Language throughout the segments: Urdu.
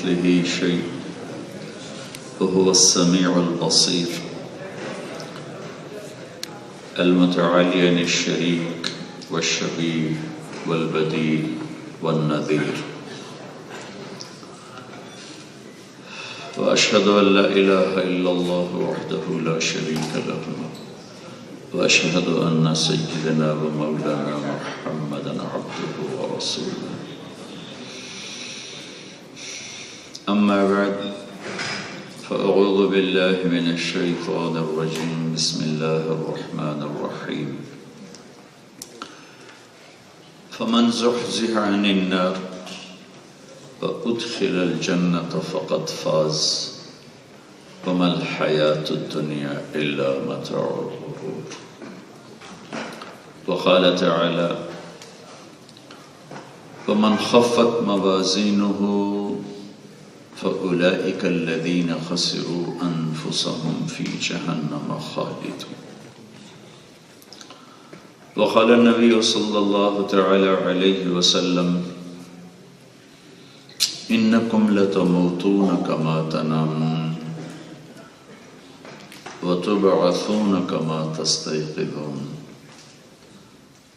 كمثله شيء وهو السميع البصير المتعالي عن الشريك والشبيه والبديل والنذير. وأشهد أن لا إله إلا الله وحده لا شريك له وأشهد أن سيدنا ومولانا محمدا عبده ورسوله. أما بعد فأعوذ بالله من الشيطان الرجيم. بسم الله الرحمن الرحيم. فمن زحزح عن النار وأدخل الجنة فقد فاز وما الحياة الدنيا إلا متاع الغرور. وقال تعالى ومن خفت موازينه فأولئك الذين خسروا أنفسهم في جهنم خالدون. وقال النبي صلى الله تعالى عليه وسلم إنكم لتموتون كما تنامون وتبعثون كما تستيقظون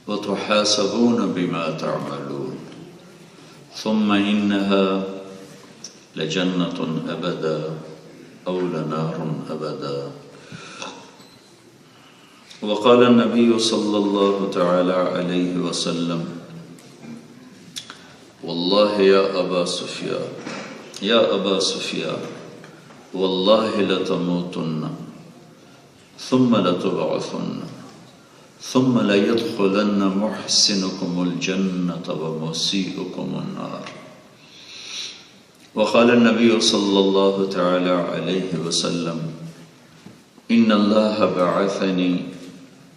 وتحاسبون بما تعملون ثم إنها لجنة أبدا أو لنار أبدا. وقال النبي صلى الله تعالى عليه وسلم والله يا أبا سفيان والله لتموتن ثم لتبعثن ثم ليدخلن محسنكم الجنة ومسيئكم النار. وقال النبي صلى الله تعالى عليه وسلم إن الله بعثني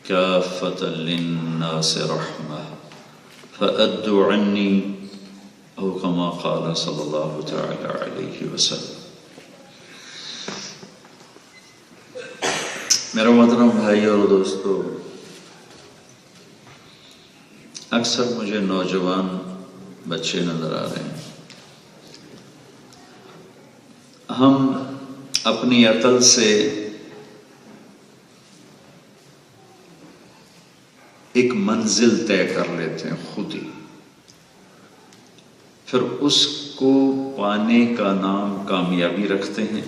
كافة للناس رحمة فأدوا عني أو كما قال صلى الله تعالى عليه وسلم. میرا محترم بھائی اور دوستو، اکثر مجھے نوجوان بچے نظر آ رہے ہیں. ہم اپنی عقل سے ایک منزل طے کر لیتے ہیں خود ہی، پھر اس کو پانے کا نام کامیابی رکھتے ہیں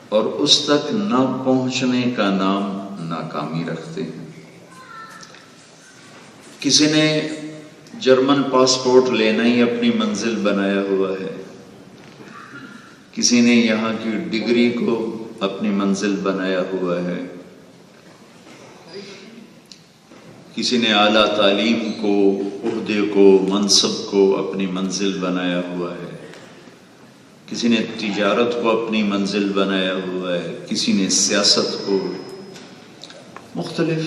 اور اس تک نہ پہنچنے کا نام ناکامی رکھتے ہیں. کسی نے جرمن پاسپورٹ لینا ہی اپنی منزل بنایا ہوا ہے، کسی نے یہاں کی ڈگری کو اپنی منزل بنایا ہوا ہے، کسی نے اعلیٰ تعلیم کو، عہدے کو، منصب کو اپنی منزل بنایا ہوا ہے، کسی نے تجارت کو اپنی منزل بنایا ہوا ہے، کسی نے سیاست کو. مختلف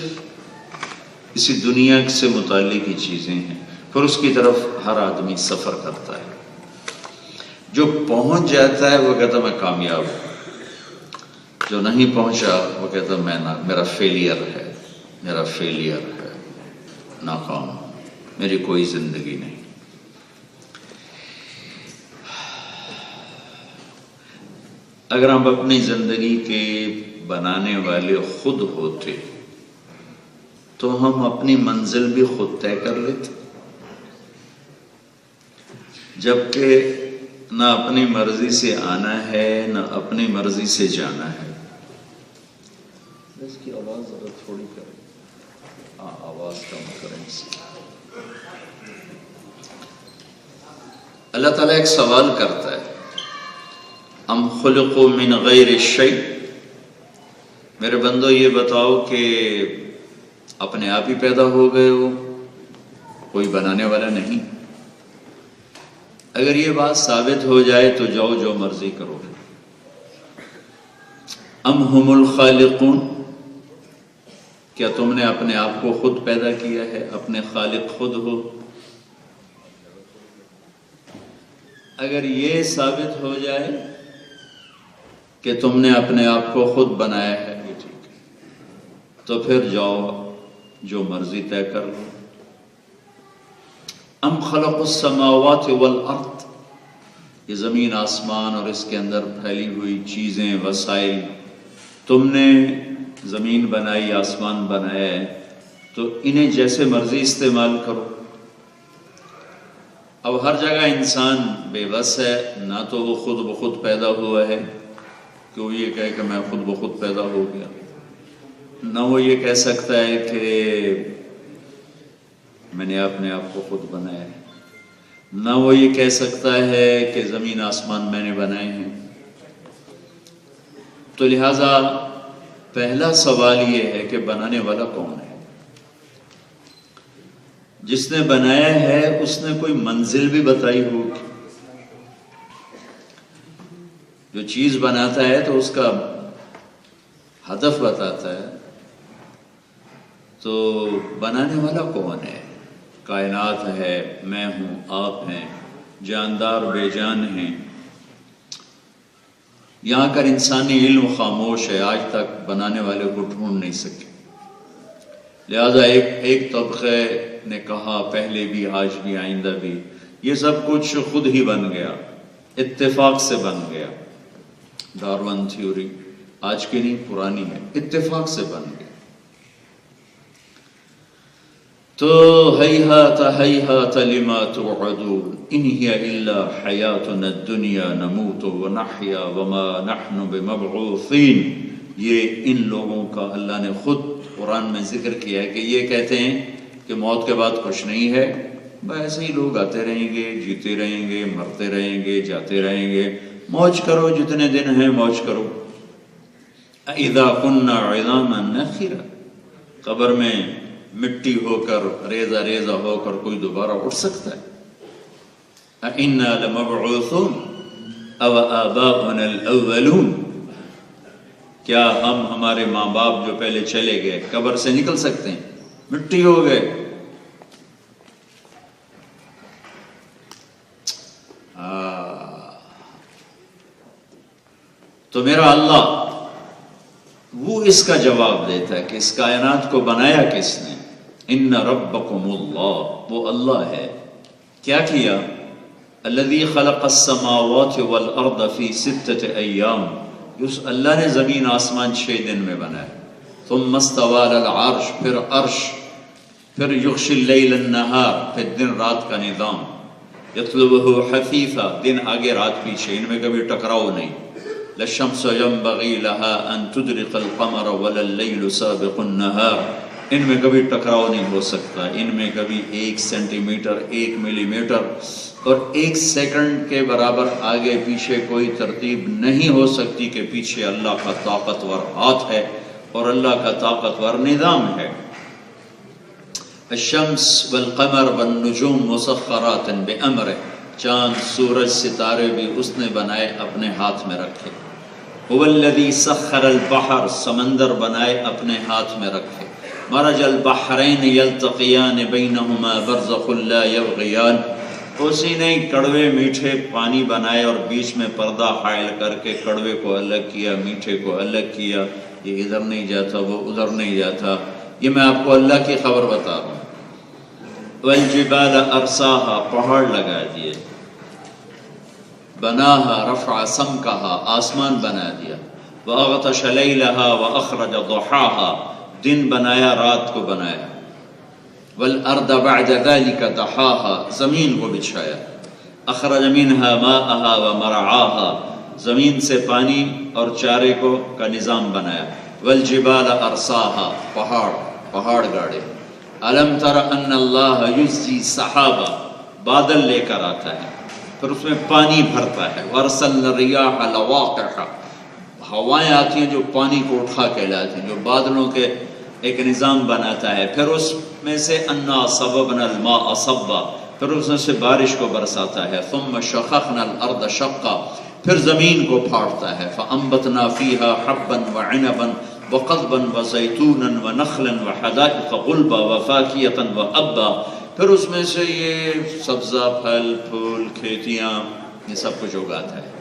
اسی دنیا سے متعلق ہی چیزیں ہیں. پھر اس کی طرف ہر آدمی سفر کرتا ہے. جو پہنچ جاتا ہے وہ کہتا میں کامیاب ہوں، جو نہیں پہنچا وہ کہتا میرا فیلئر ہے، ناکام، میری کوئی زندگی نہیں. اگر ہم اپنی زندگی کے بنانے والے خود ہوتے تو ہم اپنی منزل بھی خود طے کر لیتے، جبکہ نہ اپنی مرضی سے آنا ہے نہ اپنی مرضی سے جانا ہے. اس کی آواز ذرا تھوڑی کریں، آواز کم کریں. اللہ تعالیٰ ایک سوال کرتا ہے ام خلقوا من غیر الشیء، میرے بندو یہ بتاؤ کہ اپنے آپ ہی پیدا ہو گئے ہو، کوئی بنانے والا نہیں؟ اگر یہ بات ثابت ہو جائے تو جاؤ جو مرضی کرو. ام ہم الخالقون، کیا تم نے اپنے آپ کو خود پیدا کیا ہے، اپنے خالق خود ہو؟ اگر یہ ثابت ہو جائے کہ تم نے اپنے آپ کو خود بنایا ہے یہ ٹھیک ہے، تو پھر جاؤ جو مرضی طے کر لو. ام خلق السماوات والارض، یہ زمین آسمان اور اس کے اندر پھیلی ہوئی چیزیں، وسائل، تم نے زمین بنائی، آسمان بنایا ہے، تو انہیں جیسے مرضی استعمال کرو۔ اب ہر جگہ انسان بے بس ہے، نہ تو وہ خود بخود پیدا ہوا ہے کہ وہ یہ کہے کہ میں خود بخود پیدا ہو گیا، نہ وہ یہ کہہ سکتا ہے کہ میں نے اپنے آپ کو خود بنایا ہے، نہ وہ یہ کہہ سکتا ہے کہ زمین آسمان میں نے بنائے ہیں۔ تو لہٰذا پہلا سوال یہ ہے کہ بنانے والا کون ہے؟ جس نے بنایا ہے اس نے کوئی منزل بھی بتائی ہوگی۔ جو چیز بناتا ہے تو اس کا ہدف بتاتا ہے، تو بنانے والا کون ہے؟ کائنات ہے، میں ہوں، آپ ہیں، جاندار بے جان ہیں۔ یہاں کر انسانی علم خاموش ہے، آج تک بنانے والے کو ڈھونڈ نہیں سکے۔ لہذا ایک طبقے نے کہا، پہلے بھی، آج بھی، آئندہ بھی، یہ سب کچھ خود ہی بن گیا، اتفاق سے بن گیا۔ ڈارون تھیوری آج کی نہیں، پرانی ہے، اتفاق سے بن گیا۔ تو ہیہات ہیہات لما توعدون ان ہی الا حیاتنا الدنیا نموت ونحیا وما نحن بمبعوثین۔ یہ ان لوگوں کا اللہ نے خود قرآن میں ذکر کیا ہے کہ یہ کہتے ہیں کہ موت کے بعد کچھ نہیں ہے، ایسے ہی لوگ آتے رہیں گے، جیتے رہیں گے، مرتے رہیں گے، جاتے رہیں گے، موج کرو، جتنے دن ہیں موج کرو۔ اذا كنا عظاما نخرا، قبر میں مٹی ہو کر، ریزہ ریزہ ہو کر کوئی دوبارہ اٹھ سکتا ہے؟ اِنَّا لَمَبْعُوثُونَ أَوْ آبَاؤُنَا الْأَوَّلُونَ، کیا ہم، ہمارے ماں باپ جو پہلے چلے گئے، قبر سے نکل سکتے ہیں؟ مٹی ہو گئے۔ تو میرا اللہ وہ اس کا جواب دیتا ہے کہ اس کائنات کو بنایا کس نے؟ ان ربکم اللہ، وہ اللہ ہے۔ کیا کیا؟ الذی خلق السماوات والارض فی 6 ایام، اس اللہ نے زمین آسمان 6 دن میں بنایا۔ ثم استوى علی العرش، پھر عرش، پھر یغشی اللیل النہار، پھر دن رات کا نظام، یطلبہ حثیثا، دن آگے رات پیچھے، ان میں کبھی ٹکراؤ نہیں۔ للشمس ينبغي لها ان تدرك القمر ولا الليل سابق النهار، ان میں کبھی ٹکراؤ نہیں ہو سکتا، ان میں کبھی 1 سینٹی میٹر، 1 ملی میٹر اور 1 سیکنڈ کے برابر آگے پیچھے کوئی ترتیب نہیں ہو سکتی کہ پیچھے اللہ کا طاقتور ہاتھ ہے اور اللہ کا طاقتور نظام ہے۔ الشمس والقمر والنجوم مسخرات بأمرہ، چاند، سورج، ستارے بھی اس نے بنائے، اپنے ہاتھ میں رکھے۔ هو الذی سخر البحر، سمندر بنائے، اپنے ہاتھ میں رکھے۔ مرج البحرین یلتقیان بینہما برزخ لا یبغیان، اسی نے کڑوے میٹھے پانی بنائے اور بیچ میں پردہ حائل کر کے کڑوے کو الگ کیا، میٹھے کو الگ کیا، یہ ادھر نہیں جاتا، وہ ادھر نہیں جاتا۔ یہ میں آپ کو اللہ کی خبر بتا رہا ہوں۔ والجبال ارساہا، پہاڑ لگا دیے۔ بناہا رفع سمکہا، آسمان بنا دیا۔ واغطش لیلہا واخرج ضحاہا، دن بنایا، رات کو بنایا۔ والارض بعد ذلك دحاہا، زمین کو بچھایا۔ اخرج منہا ماءہا ومرعاہا، زمین سے پانی اور چارے کا نظام بنایا۔ والجبال ارساہا، پہاڑ گاڑے۔ الم تر ان اللہ یزجی سحابا، بادل لے کر آتا ہے، پھر اس میں پانی بھرتا ہے۔ وارسلنا الریاح لواقح، ہوائیں آتی ہیں جو پانی کو اٹھا کے لاتی ہیں، جو بادلوں کے ایک نظام بناتا ہے۔ پھر اس میں سے انا صببنا الماء صبا، پھر اس میں سے بارش کو برساتا ہے۔ ثم شققنا الارض شقا، پھر زمین کو پھاڑتا ہے۔ فانبتنا فیہا حبا وعنبا وقضبا وزیتونا ونخلا وحدائق غلبا وفاکہۃ وابا، پھر اس میں سے یہ سبزہ، پھل، پھول، کھیتیاں، یہ سب کچھ اگاتا ہے۔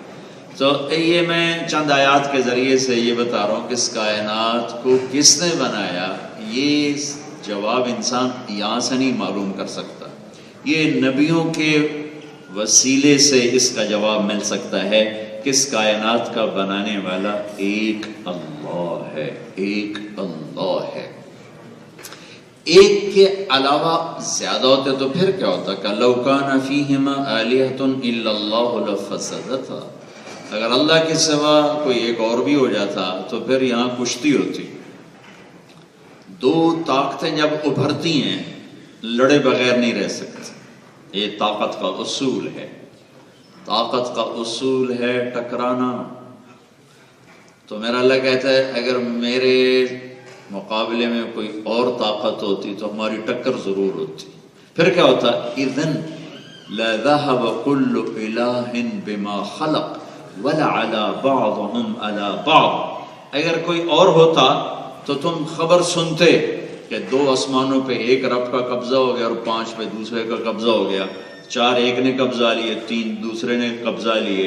تو یہ میں چند آیات کے ذریعے سے یہ بتا رہا ہوں کہ اس کائنات کو کس نے بنایا، یہ جواب انسان یہاں سے نہیں معلوم کر سکتا۔ یہ نبیوں کے وسیلے سے اس کا جواب مل سکتا ہے کہ اس کائنات کا بنانے والا ایک اللہ ہے، ایک اللہ ہے۔ ایک کے علاوہ زیادہ ہوتے تو پھر کیا ہوتا کہ لو کان فیہما آلہۃ الا اللہ لفسدتا، اگر اللہ کے سوا کوئی ایک اور بھی ہو جاتا تو پھر یہاں کشتی ہوتی۔ دو طاقتیں جب ابھرتی ہیں لڑے بغیر نہیں رہ سکتی، یہ طاقت کا اصول ہے، طاقت کا اصول ہے ٹکرانا۔ تو میرا اللہ کہتا ہے اگر میرے مقابلے میں کوئی اور طاقت ہوتی تو ہماری ٹکر ضرور ہوتی، پھر کیا ہوتا؟ اذن لذهب كل الہ بما خلق ولعلى بعضهم على بعض، اگر کوئی اور ہوتا تو تم خبر سنتے کہ دو آسمانوں پہ ایک رب کا قبضہ ہو گیا اور 5 پہ دوسرے کا قبضہ ہو گیا، 4 ایک نے قبضہ لیے، 3 دوسرے نے قبضہ لیے،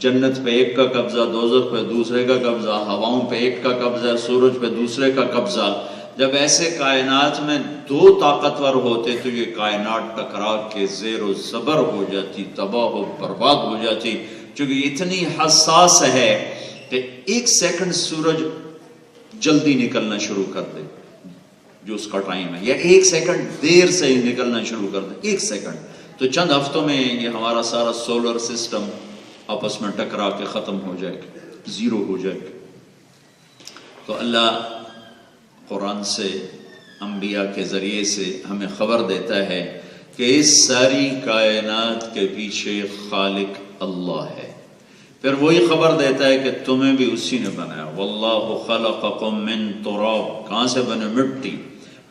جنت پہ ایک کا قبضہ، دوزخ پہ دوسرے کا قبضہ، ہواؤں پہ ایک کا قبضہ، سورج پہ دوسرے کا قبضہ۔ جب ایسے کائنات میں دو طاقتور ہوتے تو یہ کائنات ٹکرا کے زیر و زبر ہو جاتی، تباہ و برباد ہو جاتی، چونکہ اتنی حساس ہے کہ 1 سیکنڈ سورج جلدی نکلنا شروع کر دے جو اس کا ٹائم ہے، یا 1 سیکنڈ دیر سے ہی نکلنا شروع کر دے، 1 سیکنڈ، تو چند ہفتوں میں یہ ہمارا سارا سولر سسٹم آپس میں ٹکرا کے ختم ہو جائے گا، زیرو ہو جائے گا۔ تو اللہ قرآن سے، انبیاء کے ذریعے سے ہمیں خبر دیتا ہے کہ اس ساری کائنات کے پیچھے خالق اللہ ہے، پھر وہی خبر دیتا ہے کہ تمہیں بھی اسی نے بنایا، واللہ خلقکم من تراب، کہاں سے بنے؟ مٹی،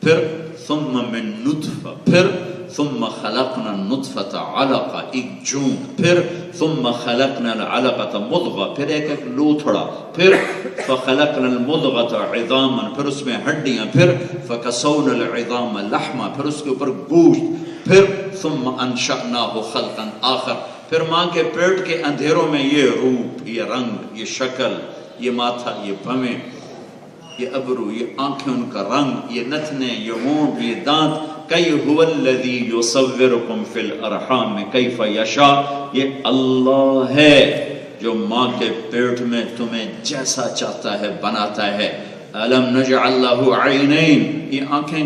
پھر ثم من نطفہ، پھر ثم خلقنا النطفة علقہ، ایک جون، پھر ثم خلقنا العلقة مضغہ، پھر ایک لوتھڑا، پھر فخلقنا المضغة عظاما، پھر اس میں ہڈیاں، پھر فکسونا العظام لحما، پھر اس کے اوپر گوشت، پھر ثم انشأناہ خلقا آخر، پھر ماں کے پیٹ کے اندھیروں میں یہ روپ، یہ رنگ، یہ شکل، یہ ماتھا، یہ بھویں، یہ ابرو، یہ آنکھیں ان کا رنگ، یہ نتنے، یہ ہونٹ، یہ دانت، کئی هو الذی یصورکم فی الارحام کیف یشاء، یہ اللہ ہے جو ماں کے پیٹ میں تمہیں جیسا چاہتا ہے بناتا ہے۔ الم نجعل لہ عینین، یہ آنکھیں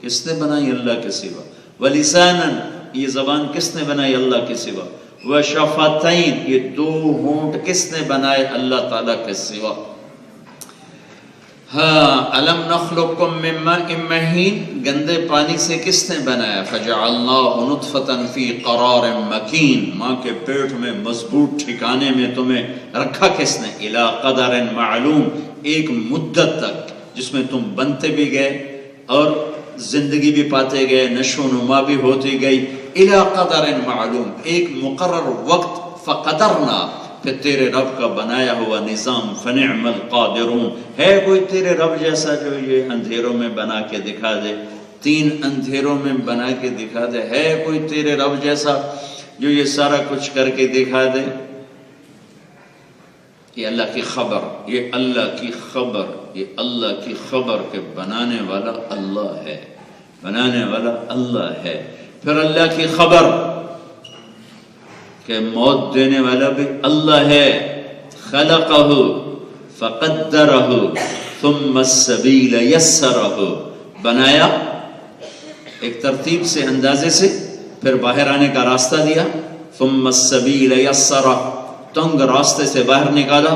کس نے بنائی؟ اللہ کے سوا۔ ولسانا، یہ زبان کس نے بنائی؟ اللہ کے سوا۔ وشفتین، یہ 2 ہونٹ کس نے بنائے؟ اللہ تعالیٰ کے سوا۔ ہاں، الم نخلقکم من ماء مہین، گندے پانی سے کس نے بنایا؟ فجعلناہ نطفۃ فی قرار مکین، ماں کے پیٹ میں مضبوط ٹھکانے میں تمہیں رکھا کس نے؟ الی قدر معلوم، ایک مدت تک جس میں تم بنتے بھی گئے اور زندگی بھی پاتے گئے، نشو و نما بھی ہوتی گئی، الی قدر معلوم، ایک مقرر وقت، فقدرنا، پھر تیرے رب کا بنایا ہوا نظام، فنعم القادرون، ہے کوئی تیرے رب جیسا جو یہ اندھیروں میں بنا کے دکھا دے؟ 3 اندھیروں میں بنا کے دکھا دے، ہے کوئی تیرے رب جیسا جو یہ سارا کچھ کر کے دکھا دے؟ یہ اللہ کی خبر، یہ اللہ کی خبر، یہ اللہ کی خبر کہ بنانے والا اللہ ہے، بنانے والا اللہ ہے۔ پھر اللہ کی خبر کہ موت دینے والا بھی اللہ ہے، خلقہ فقدرہ ثم السبیل یسرہ، بنایا ایک ترتیب سے، اندازے سے، پھر باہر آنے کا راستہ دیا، ثم السبیل یسرہ، تنگ راستے سے باہر نکالا،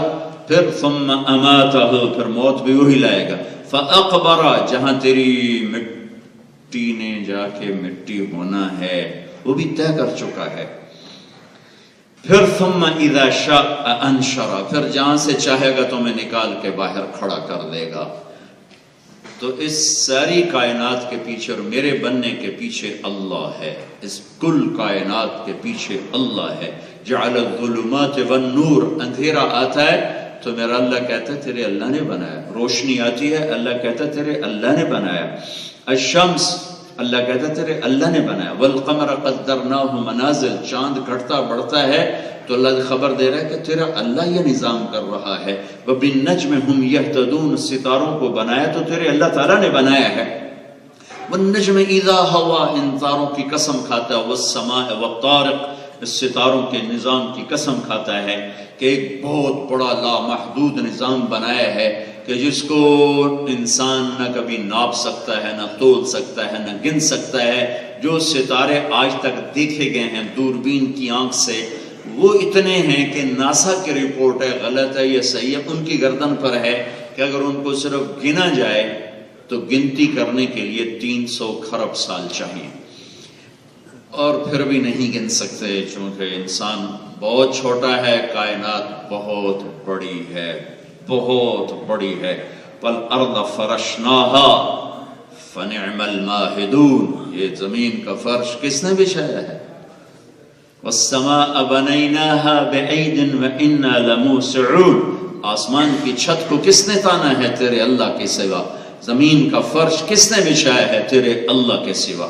پھر ثم اماتہ، پھر موت بھی وہی لائے گا، فاقبرہ، جہاں تیری مٹی نے جا کے مٹی ہونا ہے وہ بھی طے کر چکا ہے، پھر ثم اذا شاء انشرہ، پھر جہاں سے چاہے گا تمہیں نکال کے باہر کھڑا کر دے گا۔ تو اس ساری کائنات کے پیچھے اور میرے بننے کے پیچھے اللہ ہے، اس کل کائنات کے پیچھے اللہ ہے۔ جعل الظلمات والنور، اندھیرا آتا ہے تو میرا اللہ کہتا ہے تیرے اللہ نے بنایا، روشنی آتی ہے اللہ کہتا ہے تیرے اللہ نے بنایا، الشمس اللہ کہتا ہے تیرے اللہ نے بنایا، والقمر قدرناہ منازل، چاند گھٹتا بڑھتا ہے تو اللہ خبر دے رہا ہے کہ تیرا اللہ یہ نظام کر رہا ہے، وبالنجم ہم یہتدون، ستاروں کو بنایا تو تیرے اللہ تعالیٰ نے بنایا ہے، والنجم اذا ہوا، ان تاروں کی قسم کھاتا ہے، والسماء والطارق، ستاروں کے نظام کی قسم کھاتا ہے کہ ایک بہت بڑا لامحدود نظام بنایا ہے کہ جس کو انسان نہ کبھی ناپ سکتا ہے، نہ تول سکتا ہے، نہ گن سکتا ہے۔ جو ستارے آج تک دیکھے گئے ہیں دوربین کی آنکھ سے، وہ اتنے ہیں کہ ناسا کی رپورٹ ہے، غلط ہے یا صحیح ہے، ان کی گردن پر ہے کہ اگر ان کو صرف گنا جائے تو گنتی کرنے کے لیے 300 کھرب سال چاہیے، اور پھر بھی نہیں گن سکتے، چونکہ انسان بہت چھوٹا ہے، کائنات بہت بڑی ہے، بہت بڑی ہے۔ وَالْأَرْضَ فَرَشْنَاهَا فَنِعْمَ الْمَاهِدُونَ، یہ زمین کا فرش کس نے بچھایا ہے؟ وَالسَّمَاءَ بَنَيْنَاهَا بِأَيْدٍ وَإِنَّا لَمُوسِعُونَ، آسمان کی چھت کو کس نے تانا ہے تیرے اللہ کے سوا؟ زمین کا فرش کس نے بچھایا ہے تیرے اللہ کے سوا؟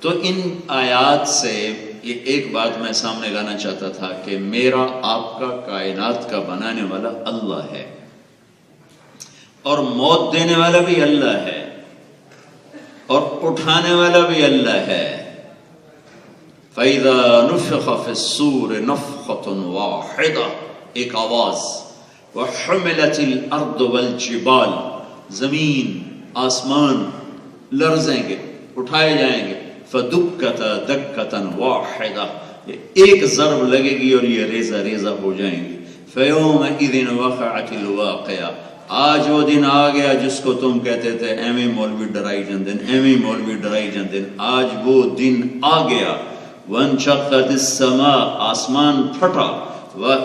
تو ان آیات سے یہ ایک بات میں سامنے لانا چاہتا تھا کہ میرا آپ کا کائنات کا بنانے والا اللہ ہے، اور موت دینے والا بھی اللہ ہے، اور اٹھانے والا بھی اللہ ہے۔ فَإِذَا نُفِخَ فِي الصُّورِ نَفْخَةٌ وَاحِدَةٌ، ایک آواز، وَحُمِلَتِ الْأَرْضُ وَالْجِبَالُ، زمین آسمان لرزیں گے، اٹھائے جائیں گے، فَدُكَّتَ دَكَّةً وَاحِدَةً، ایک ضرب لگے گی اور یہ ریزہ ریزہ ہو جائیں گی۔ فَيَوْمَئِذٍ وَقَعَتِ الْوَاقِعَةُ، آج وہ دن آ گیا جس کو تم کہتے تھے ایویں مولوی ڈرائی جاندن، ایویں مولوی ڈرائی جاندن، آج وہ دن آ گیا۔ وَانشَقَّتِ السَّمَاءُ، آسمان پھٹا،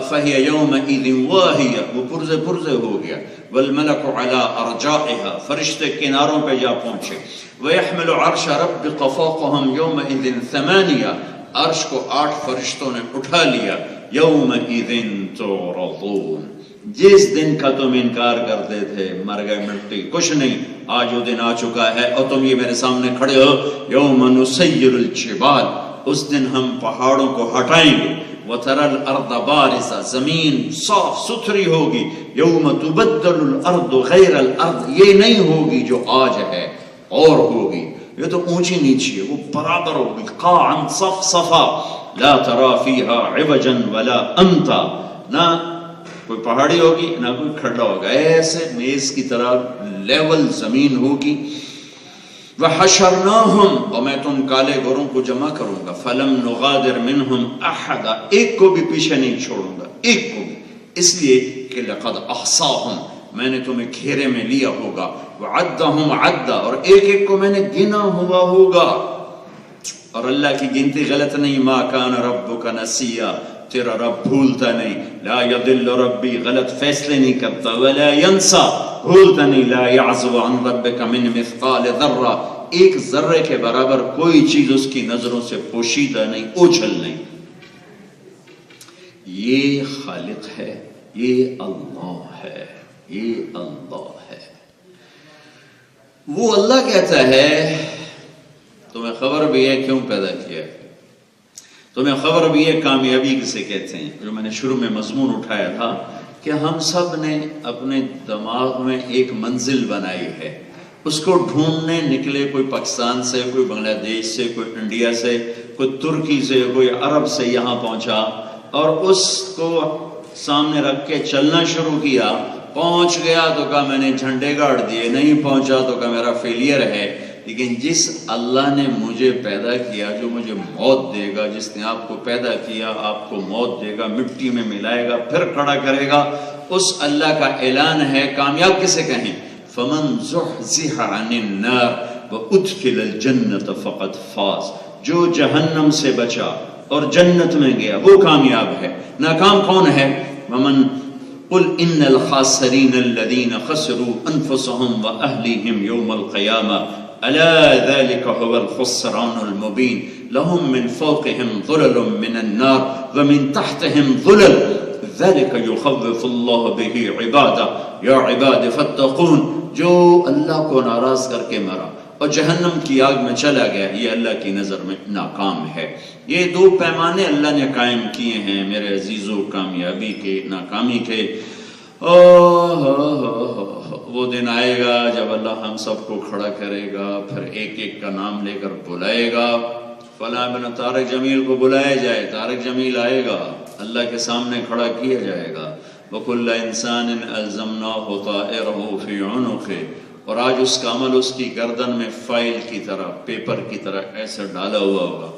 فَهِيَ يَوْمَئِذٍ وَاهِيَةٌ، وہ پرزے پرزے ہو گیا۔ وَالْمَلَكُ عَلَىٰ أَرْجَائِهَا، فرشتے کناروں پہ جا پہنچے۔ وَيَحْمِلُ عَرْشَ رَبِّكَ فَوْقَهُمْ يَوْمَئِذٍ ثَمَانِيَةٌ، عرش کو 8 فرشتوں نے اٹھا لیا۔ يَوْمَئِذٍ تُعْرَضُونَ، جس دن کا تم انکار کرتے تھے، مر گئے مٹی، کچھ نہیں، آج وہ دن آ چکا ہے اور تم یہ میرے سامنے کھڑے ہو۔ یوم نسیر الجبال، اس دن ہم پہاڑوں کو ہٹائیں گے۔ وتری الارض بارزہ، زمین صاف ستھری ہوگی۔ یوم تبدل الارض غیر الارض، یہ نہیں ہوگی جو آج ہے، اور ہوگی، یہ تو اونچی نیچی ہے، وہ برابر ہوگی۔ قاعا صفصفا لا ترى فيها عوجا ولا امتا، نہ کوئی پہاڑی ہوگی نہ کوئی کھڑا ہوگا، ایسے میز کی طرح لیول زمین ہوگی۔ وَحَشَرْنَاهُمْ، اور میں تم کالے گوروں کو جمع کروں گا۔ فَلَمْ نُغَادِرْ مِنْهُمْ أَحَدًا، ایک کو بھی پیچھے نہیں چھوڑوں گا، ایک کو بھی، اس لیے کہ لَقَدْ أَحْصَاهُمْ، میں نے تمہیں گھیرے میں لیا ہوگا۔ وَعَدَّهُمْ عَدًّا، اور ایک ایک کو میں نے گنا ہوا ہوگا۔ اور اللہ کی گنتی غلط نہیں، مَا كَانَ رَبُّكَ نَسِيًّا، تیرا رب بھولتا نہیں۔ لا يضل ربی، غلط فیصلے نہیں کرتا۔ ولا ينسى، بھولتا نہیں۔ لا يعزب عن ربك من مثقال ذرہ، ایک ذرے کے برابر کوئی چیز اس کی نظروں سے پوشیدہ نہیں، اوجھل نہیں۔ یہ خالق ہے، یہ اللہ ہے، یہ اللہ ہے۔ وہ اللہ کہتا ہے تمہیں خبر بھی ہے کیوں پیدا کیا ہے، تمہیں خبر بھی ہے کامیابی کسے کہتے ہیں۔ جو میں نے شروع میں مضمون اٹھایا تھا کہ ہم سب نے اپنے دماغ میں ایک منزل بنائی ہے، اس کو ڈھونڈنے نکلے، کوئی پاکستان سے، کوئی بنگلہ دیش سے، کوئی انڈیا سے، کوئی ترکی سے، کوئی عرب سے یہاں پہنچا، اور اس کو سامنے رکھ کے چلنا شروع کیا۔ پہنچ گیا تو کہا میں نے جھنڈے گاڑ دیے، نہیں پہنچا تو کہا میرا فیلئر ہے۔ لیکن جس اللہ نے مجھے پیدا کیا، جو مجھے موت دے گا، جس نے آپ کو پیدا کیا آپ کو موت دے گا، مٹی میں ملائے گا، پھر کھڑا کرے گا، اس اللہ کا اعلان ہے۔ کامیاب کسے کہیں؟ فَمَنْ زُحْزِحَ عَنِ النَّارِ وَأُدْخِلَ الْجَنَّةَ فَقَدْ فَازَ، جو جہنم سے بچا اور جنت میں گیا وہ کامیاب ہے۔ ناکام کون ہے؟ وَمَنْ قُلْ إِنَّ الْخَاسِرِينَ الَّذِينَ خَسِرُوا أَنفُسَهُمْ وَأَهْلِهِمْ يَوْمَ الْقِيَامَةِ ألا ذلك هو الخسران المبين لهم من فوقهم ظلل من النار ومن تحتهم ظلل ذلك يخوف الله به عباده يا عباد فاتقون، جو اللہ کو ناراض کر کے مرا اور جہنم کی آگ میں چلا گیا، یہ اللہ کی نظر میں ناکام ہے۔ یہ دو پیمانے اللہ نے قائم کیے ہیں میرے عزیزو، کامیابی کے، ناکامی کے۔ وہ دن آئے گا جب اللہ ہم سب کو کھڑا کرے گا، پھر ایک ایک کا نام لے کر بلائے گا۔ فلاں بن طارق جمیل کو بلایا جائے، طارق جمیل آئے گا، اللہ کے سامنے کھڑا کیا جائے گا، وَكُلَّ إِنسَانٍ أَلْزَمْنَاهُ طَائِرَهُ فِي عُنُقِهِ، اور آج اس کا عمل اس کی گردن میں فائل کی طرح، پیپر کی طرح ایسا ڈالا ہوا ہوگا،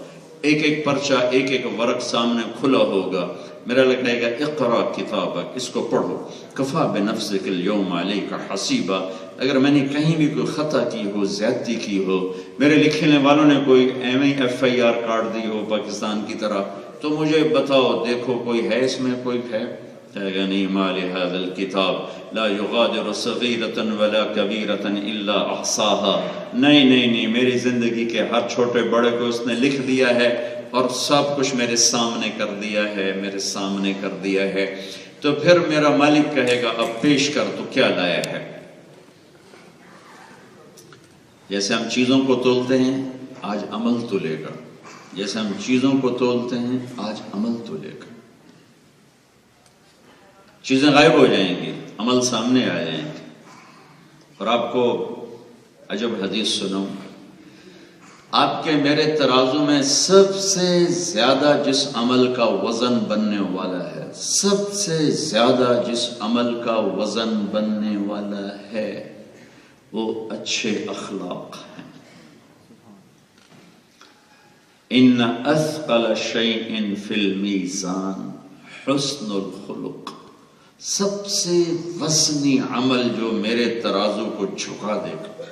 ایک ایک پرچہ، ایک ایک ورق سامنے کھلا ہوگا، میرا لگتا ہے کہ اقرا کتابک، اس کو پڑھو، کفا بنفسک اليوم علیک حسیبا، اگر میں نے کہیں بھی کوئی خطا کی ہو، زیادتی کی ہو، میرے لکھنے والوں نے کوئی M E F I R کاٹ دی ہو پاکستان کی طرح، تو مجھے بتاؤ، دیکھو کوئی ہے اس میں، کوئی ہے؟ کہے نہیں، ما لہذا الکتاب لا یغادر صغیرۃ ولا کبیرۃ الا احصاها، نہیں، میری زندگی کے ہر چھوٹے بڑے کو اس نے لکھ دیا ہے اور سب کچھ میرے سامنے کر دیا ہے، میرے سامنے کر دیا ہے۔ تو پھر میرا مالک کہے گا اب پیش کر، تو کیا لایا ہے؟ جیسے ہم چیزوں کو تولتے ہیں، آج عمل تولے گا، جیسے ہم چیزوں کو تولتے ہیں، آج عمل تولے گا۔ چیزیں غائب ہو جائیں گی، عمل سامنے آ جائیں گے۔ اور آپ کو عجب حدیث سناؤں، آپ کے میرے ترازو میں سب سے زیادہ جس عمل کا وزن بننے والا ہے، سب سے زیادہ جس عمل کا وزن بننے والا ہے، وہ اچھے اخلاق ہیں۔ ان اثقل شیء فی المیزان حسن الخلق، سب سے وزنی عمل جو میرے ترازو کو جھکا دے گا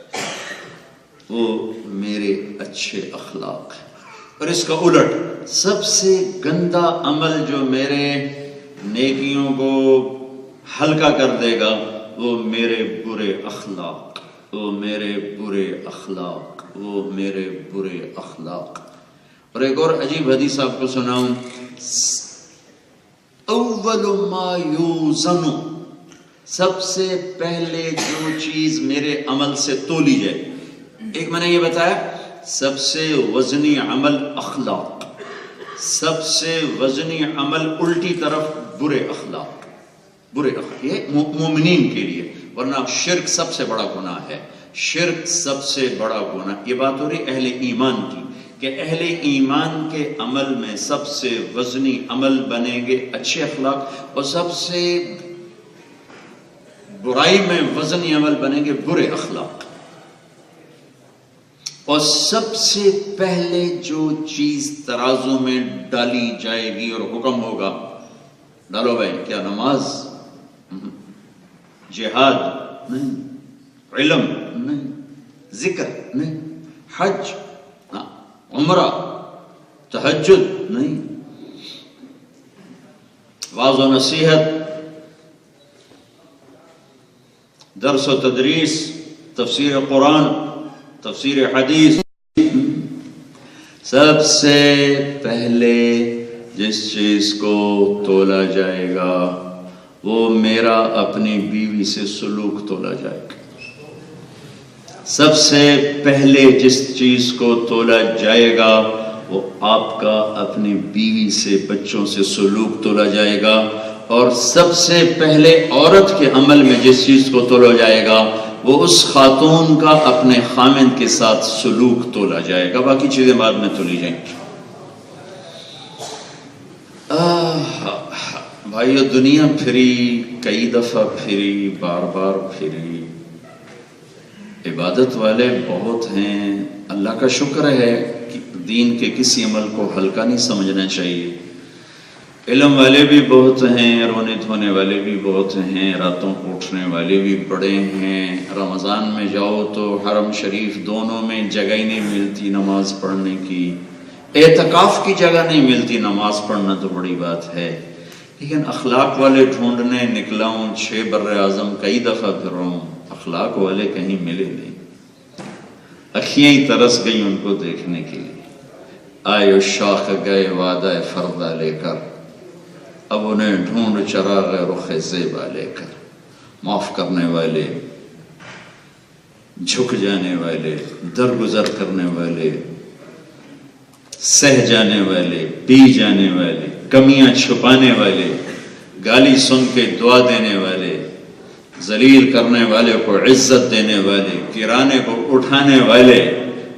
وہ میرے اچھے اخلاق ہیں، اور اس کا الٹ سب سے گندا عمل جو میرے نیکیوں کو ہلکا کر دے گا وہ میرے برے اخلاق، وہ میرے برے اخلاق، وہ میرے برے اخلاق۔ اور ایک اور عجیب حدیث آپ کو سناؤں، اول ما یوزن، سب سے پہلے جو چیز میرے عمل سے تولی جائے، ایک میں نے یہ بتایا سب سے وزنی عمل اخلاق، سب سے وزنی عمل الٹی طرف برے اخلاق، برے اخلاق، یہ مومنین کے لیے، ورنہ شرک سب سے بڑا گناہ ہے، شرک سب سے بڑا گناہ۔ یہ بات ہو رہی اہل ایمان کی، کہ اہل ایمان کے عمل میں سب سے وزنی عمل بنیں گے اچھے اخلاق، اور سب سے برائی میں وزنی عمل بنیں گے برے اخلاق۔ اور سب سے پہلے جو چیز ترازو میں ڈالی جائے گی اور حکم ہوگا، ڈالو بھائی، کیا نماز؟ جہاد نہیں، علم نہیں، ذکر نہیں، حج، عمرہ، تہجد نہیں، واعظ و نصیحت، درس و تدریس، تفسیر قرآن، تفسیر حدیث۔ سب سے پہلے جس چیز کو تولا جائے گا وہ میرا اپنی بیوی سے سلوک تولا جائے گا۔ سب سے پہلے جس چیز کو تولا جائے گا وہ آپ کا اپنی بیوی سے، بچوں سے سلوک تولا جائے گا، اور سب سے پہلے عورت کے عمل میں جس چیز کو تولا جائے گا وہ اس خاتون کا اپنے خامند کے ساتھ سلوک تولا جائے گا، باقی چیزیں بعد میں تولی جائیں گی۔ بھائیو، دنیا پھری، کئی دفعہ پھری، بار بار پھری، عبادت والے بہت ہیں، اللہ کا شکر ہے کہ دین کے کسی عمل کو ہلکا نہیں سمجھنا چاہیے، علم والے بھی بہت ہیں، رونے دھونے والے بھی بہت ہیں، راتوں کو اٹھنے والے بھی بڑے ہیں۔ رمضان میں جاؤ تو حرم شریف دونوں میں جگہ ہی نہیں ملتی نماز پڑھنے کی، اعتکاف کی جگہ نہیں ملتی، نماز پڑھنا تو بڑی بات ہے، لیکن اخلاق والے ڈھونڈنے نکلا ہوں، 6 بر اعظم کئی دفعہ پھر رہا ہوں، اخلاق والے کہیں ملے نہیں، اکھیاں ہی ترس گئی ان کو دیکھنے کے لیے۔ آئے شاخ گئے وعدہ فردہ لے کر، اب انہیں ڈھونڈ چراغ رخ زیبا لے کر، معاف کرنے والے، جھک جانے والے، درگزر کرنے والے، سہ جانے والے، پی جانے والے، کمیاں چھپانے والے، گالی سن کے دعا دینے والے، ذلیل کرنے والے کو عزت دینے والے، گرانے کو اٹھانے والے،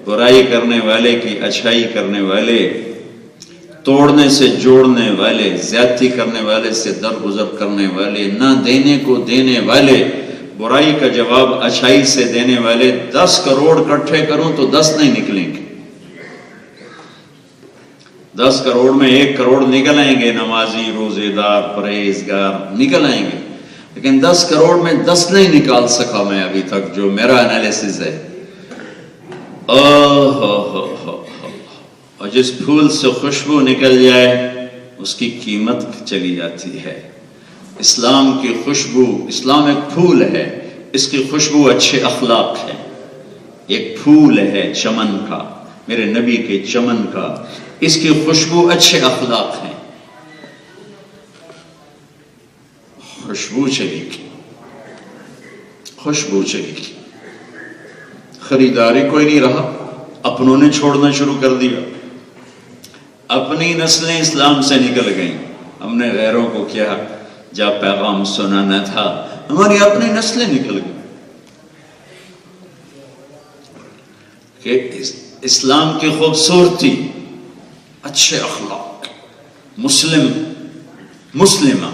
برائی کرنے والے کی اچھائی کرنے والے، توڑنے سے جوڑنے والے، زیادتی کرنے والے سے درگزر کرنے والے، نہ دینے کو دینے والے، برائی کا جواب اچھائی سے دینے والے، 10 کروڑ اکٹھے کروں تو 10 نہیں نکلیں گے۔ 10 کروڑ میں 1 کروڑ نکل آئیں گے، نمازی، روزے دار، پرہیزگار نکل آئیں گے، لیکن 10 کروڑ میں 10 نہیں نکال سکا میں ابھی تک، جو میرا انالیسس ہے۔ اور جس پھول سے خوشبو نکل جائے اس کی قیمت چلی جاتی ہے۔ اسلام کی خوشبو، اسلام ایک پھول ہے، اس کی خوشبو اچھے اخلاق ہے۔ ایک پھول ہے چمن کا، میرے نبی کے چمن کا، اس کی خوشبو اچھے اخلاق ہیں۔ خوشبو چلی گی، خوشبو چلی گی، خریداری کوئی نہیں رہا، اپنوں نے چھوڑنا شروع کر دیا، اپنی نسلیں اسلام سے نکل گئیں۔ ہم نے غیروں کو کیا جا پیغام سنانا تھا، ہماری اپنی نسلیں نکل گئیں۔ کہ اسلام کی خوبصورتی، اچھے اخلاق، مسلم مسلمہ،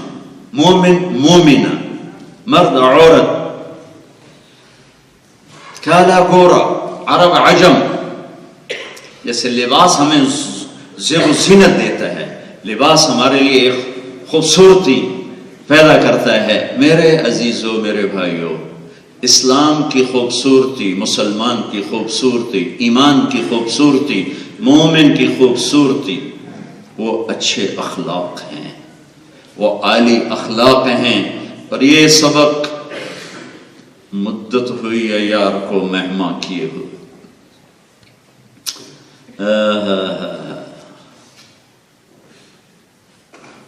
مومن مومنہ، مرد عورت، کالا گورا، عرب عجم، جیسے لباس ہمیں زیب و زینت دیتا ہے، لباس ہمارے لیے ایک خوبصورتی پیدا کرتا ہے۔ میرے عزیزو، میرے بھائیو، اسلام کی خوبصورتی، مسلمان کی خوبصورتی، ایمان کی خوبصورتی، مومن کی خوبصورتی، وہ اچھے اخلاق ہیں، وہ عالی اخلاق ہیں۔ اور یہ سبق مدت ہوئی ہے یار کو مہما کیے ہوئے۔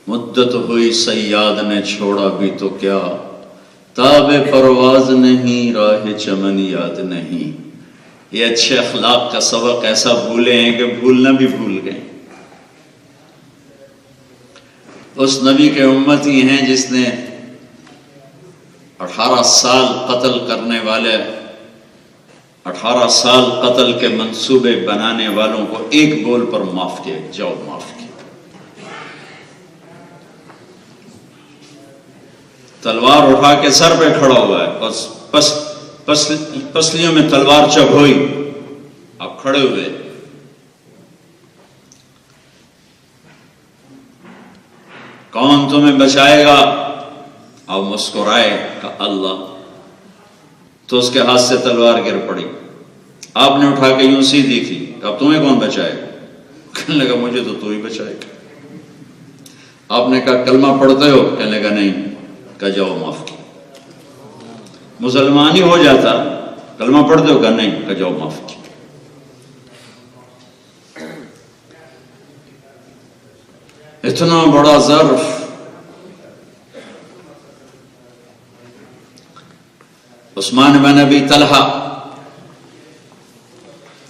مدت ہوئی صیاد نے چھوڑا بھی تو کیا، تاب پرواز نہیں، راہ چمن یاد نہیں۔ یہ اچھے اخلاق کا سبق ایسا بھولے ہیں کہ بھولنا بھی بھول گئے۔ اس نبی کے امتی ہیں جس نے 18 سال قتل کرنے والے، 18 سال قتل کے منصوبے بنانے والوں کو ایک بول پر معاف کیا، جاؤ معاف کیا۔ تلوار اٹھا کے سر پہ کھڑا ہوا ہے، پسلیوں میں تلوار چب ہوئی، آپ کھڑے ہوئے، کون تمہیں بچائے گا؟ آپ مسکرائے کہ اللہ، تو اس کے ہاتھ سے تلوار گر پڑی، آپ نے اٹھا کے یوں سیدھی کی، اب تمہیں کون بچائے گا؟ کہنے لگا مجھے تو ہی بچائے گا۔ آپ نے کہا کلمہ پڑھتے ہو؟ کہنے لگا نہیں۔ کہا جاؤ معاف کیا۔ مسلمان ہی ہو جاتا، کلمہ پڑھتے ہو؟ کہا نہیں۔ کہا جاؤ معاف کیا۔ اتنا بڑا ظرف، عثمان بن ابی طلحہ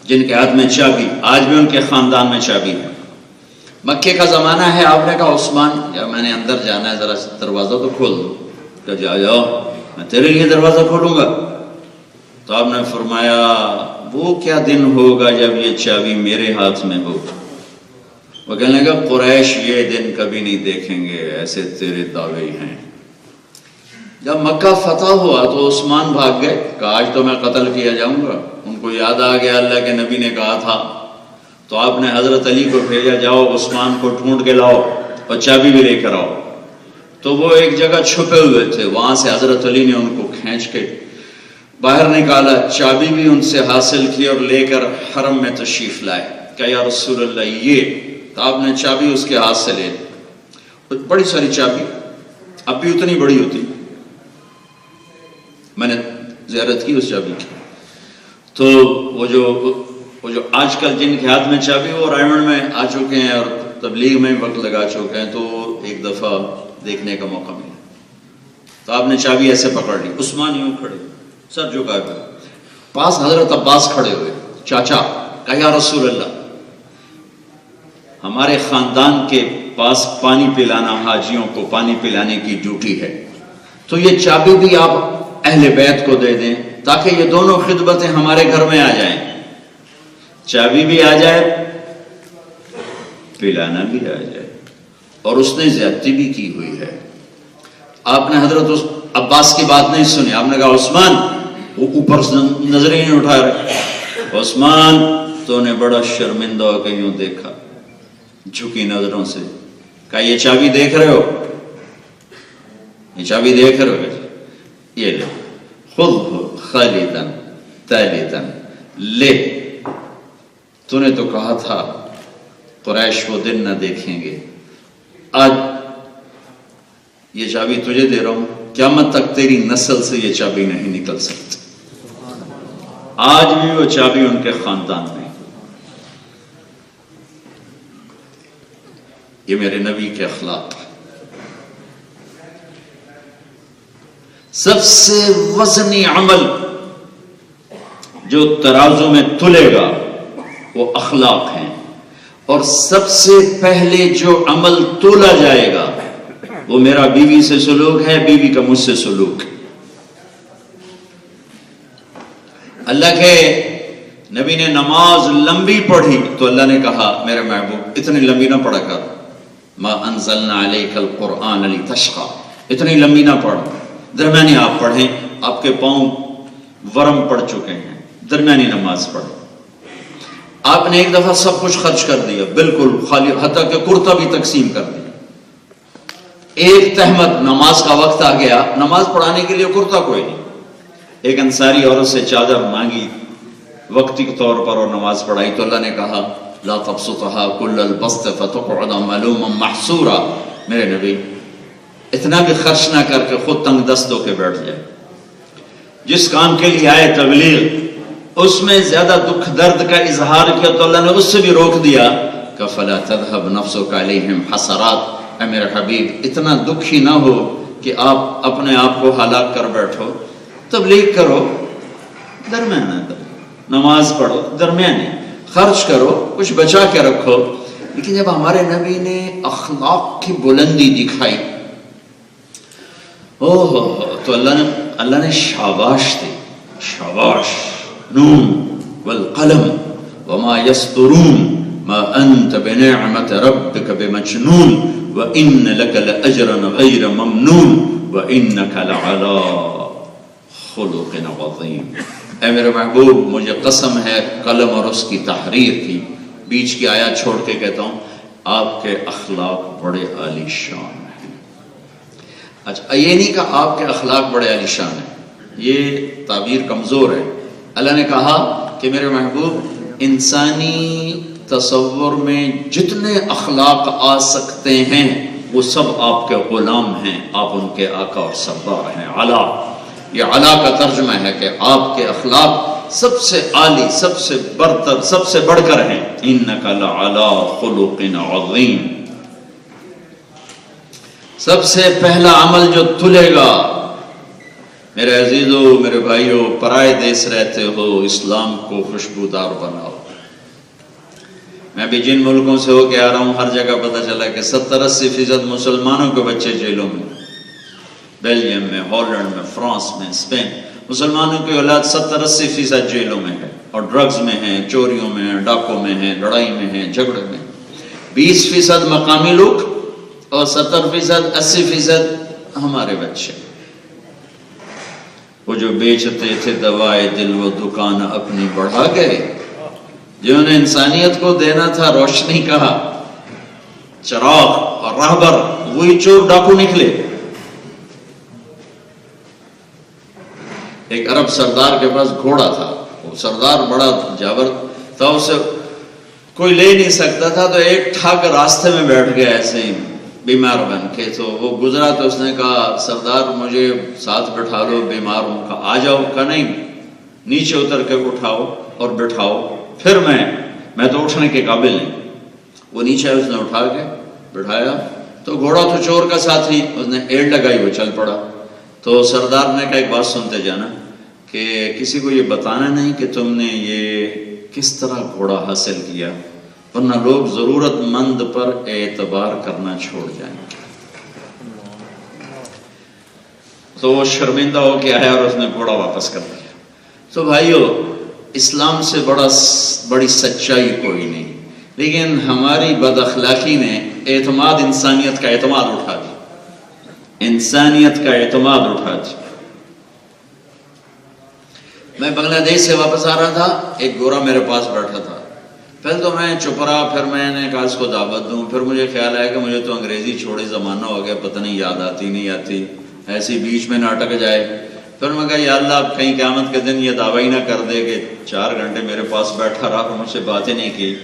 جن کے ہاتھ میں چابی، آج بھی ان کے خاندان میں چابی ہے، مکے کا زمانہ ہے، آپ نے کہا عثمان یا میں نے اندر جانا ہے، ذرا دروازہ تو کھول دو۔ کہ جاؤ، میں تیرے لیے دروازہ کھولوں گا۔ تو آپ نے فرمایا وہ کیا دن ہوگا جب یہ چابی میرے ہاتھ میں ہوگا؟ وہ کہنے لگا قریش یہ دن کبھی نہیں دیکھیں گے، ایسے تیرے دعوے ہیں۔ جب مکہ فتح ہوا تو عثمان بھاگ گئے کہ آج تو میں قتل کیا جاؤں گا۔ ان کو یاد آ گیا اللہ کے نبی نے کہا تھا، تو آپ نے حضرت علی کو بھیجا، جاؤ عثمان کو ڈھونڈ کے لاؤ اور چابی بھی لے کر آؤ۔ تو وہ ایک جگہ چھپے ہوئے تھے، وہاں سے حضرت علی نے ان کو کھینچ کے باہر نکالا، چابی بھی ان سے حاصل کی اور لے کر حرم میں تشریف لائے کہ یا رسول اللہ یہ، تو آپ نے چابی اس کے ہاتھ سے لے لی، بڑی ساری چابی، اب بھی اتنی بڑی ہوتی، میں نے زیارت کی اس چابی کی۔ تو وہ جو آج کل جن کے ہاتھ میں چابی وہ رائمنڈ میں آ چکے ہیں اور تبلیغ میں وقت لگا چکے ہیں، تو ایک دفعہ دیکھنے کا موقع ملا، تو آپ نے چابی ایسے پکڑ لی، عثمان یوں کھڑے، سر جھکائے ہوئے، پاس حضرت عباس کھڑے ہوئے، چاچا، کہا یا رسول اللہ ہمارے خاندان کے پاس پانی پلانا، حاجیوں کو پانی پلانے کی ڈیوٹی ہے، تو یہ چابی بھی آپ اہل بیت کو دے دیں تاکہ یہ دونوں خدمتیں ہمارے گھر میں آ جائیں۔ چابی بھی آ جائے پلانا بھی آ جائے. اور اس نے زیادتی بھی کی ہوئی ہے. آپ نے حضرت عباس کی بات نہیں سنی. آپ نے کہا عثمان، وہ اوپر نظریں نہیں اٹھا رہے. عثمان تو نے بڑا شرمندہ ہو کے یوں دیکھا جھکی نظروں سے. کہا یہ چابی دیکھ رہے ہو؟ یہ چابی دیکھ رہے ہو؟ یہ لے، خذ خالدا تالدا، لے. تو نے تو کہا تھا قریش وہ دن نہ دیکھیں گے. آج یہ چابی تجھے دے رہا ہوں، قیامت تک تیری نسل سے یہ چابی نہیں نکل سکتی. آج بھی وہ چابی ان کے خاندان میں. یہ میرے نبی کے اخلاق. سب سے وزنی عمل جو ترازو میں تلے گا وہ اخلاق ہیں، اور سب سے پہلے جو عمل تولا جائے گا وہ میرا بیوی سے سلوک ہے، بیوی کا مجھ سے سلوک. اللہ کے نبی نے نماز لمبی پڑھی تو اللہ نے کہا میرے محبوب اتنی لمبی نہ پڑھا کر، ما انزلنا علیک القرآن لتشقى، اتنی لمبی نہ پڑھ، درمیانی آپ پڑھیں. آپ کے پاؤں ورم پڑ چکے ہیں، درمیانی نماز پڑھیں. آپ نے ایک دفعہ سب کچھ خرچ کر دیا، بالکل خالی، حتیٰ کہ کرتا بھی تقسیم کر دیا. ایک تہمت، نماز کا وقت آ گیا، نماز پڑھانے کے لیے کرتا کوئی نہیں. ایک انصاری عورت سے چادر مانگی وقتی طور پر اور نماز پڑھائی تو اللہ نے کہا لا تبسطها كل البسط فتقعد ملوما محسورا. میرے نبی اتنا بھی خرچ نہ کر کے خود تنگ دست ہو کے بیٹھ جائے. جس کام کے لیے آئے تبلیغ، اس میں زیادہ دکھ درد کا اظہار کیا تو اللہ نے اس سے بھی روک دیا کہ فلا تذهب نفسك عليهم حسرات. اے میرے حبیب اتنا دکھ ہی نہ ہو کہ آپ اپنے آپ کو ہلاک کر بیٹھو. تبلیغ کرو درمیانہ، نماز پڑھو درمیانے، خرچ کرو کچھ بچا کے رکھو. لیکن جب ہمارے نبی نے اخلاق کی بلندی دکھائی تو اللہ نے شاباش دی. شاباش، نون والقلم وما يسطرون ما انت بنعمت ربك بمجنون وان لك لاجرا غير ممنون وانك لعلى خلق عظیم. اے میرے محبوب مجھے قسم ہے قلم اور اس کی تحریر کی، بیچ کی آیات چھوڑ کے کہتا ہوں آپ کے اخلاق بڑے عالی شان ہیں. اچھا یہ نہیں کہا آپ کے اخلاق بڑے عالی شان ہیں، یہ تعبیر کمزور ہے. اللہ نے کہا کہ میرے محبوب انسانی تصور میں جتنے اخلاق آ سکتے ہیں وہ سب آپ کے غلام ہیں، آپ ان کے آقا اور سردار ہیں. علا، یہ علا کا ترجمہ ہے کہ آپ کے اخلاق سب سے عالی، سب سے برتر، سب سے بڑھ کر ہیں. انک لعلی خلق عظیم. سب سے پہلا عمل جو تلے گا میرے عزیزو، میرے بھائیو، پرائے دیس رہتے ہو، اسلام کو خوشبودار بناؤ. میں بھی جن ملکوں سے ہو کے آ رہا ہوں ہر جگہ پتہ چلا کہ 70-80% مسلمانوں کے بچے جیلوں میں، بیلجیم میں، ہالینڈ میں، فرانس میں، اسپین. مسلمانوں کی اولاد 70-80% جیلوں میں ہے اور ڈرگز میں ہیں، چوریوں میں ہیں، ڈاکوں میں ہیں، لڑائی میں ہیں، جھگڑے میں. 20% مقامی لوگ اور 70%، 80% ہمارے بچے. وہ جو بیچتے تھے دوائے دل وہ دکان اپنی بڑھا گئے، جنہوں نے انسانیت کو دینا تھا روشنی کہا، چراغ اور راہبر، وہی چور ڈاکو نکلے. ایک عرب سردار کے پاس گھوڑا تھا، وہ سردار بڑا جابر تھا، اسے کوئی لے نہیں سکتا تھا، تو ایک ٹھاک راستے میں بیٹھ گیا ایسے ہی بیمار بن کے. تو وہ گزرا تو اس نے کہا سردار مجھے ساتھ بٹھا لو، بیمار ہوں. کہا آ جاؤ. کہا نہیں، نیچے اتر کے اٹھاؤ اور بٹھاؤ، پھر میں تو اٹھنے کے قابل نہیں. وہ نیچے اس نے اٹھا کے بٹھایا تو گھوڑا تو چور کا ساتھی، اس نے ایڑ لگائی، وہ چل پڑا. تو سردار نے کہا ایک بات سنتے جانا کہ کسی کو یہ بتانا نہیں کہ تم نے یہ کس طرح گھوڑا حاصل کیا، ورنہ لوگ ضرورت مند پر اعتبار کرنا چھوڑ جائیں گے. تو وہ شرمندہ ہو کے آیا اور اس نے گھوڑا واپس کر دیا. تو بھائیو اسلام سے بڑی سچائی کوئی نہیں، لیکن ہماری بد اخلاقی نے اعتماد انسانیت کا اعتماد اٹھا دیا، انسانیت کا اعتماد اٹھا دیا۔ میں بنگلہ دیش سے واپس آ رہا تھا، ایک گورا میرے پاس بیٹھا تھا۔ پہلے تو میں چپ رہا، پھر میں نے کہا اس کو دعوت دوں، پھر مجھے خیال آیا کہ مجھے تو انگریزی چھوڑے زمانہ ہو گیا، پتہ نہیں یاد آتی نہیں آتی، ایسی بیچ میں نہ اٹک جائے۔ پھر میں کہا یا اللہ اب کہیں قیامت کے دن یہ دعویٰ ہی نہ کر دے کہ 4 گھنٹے میرے پاس بیٹھا رہا اور مجھ سے باتیں نہیں کی۔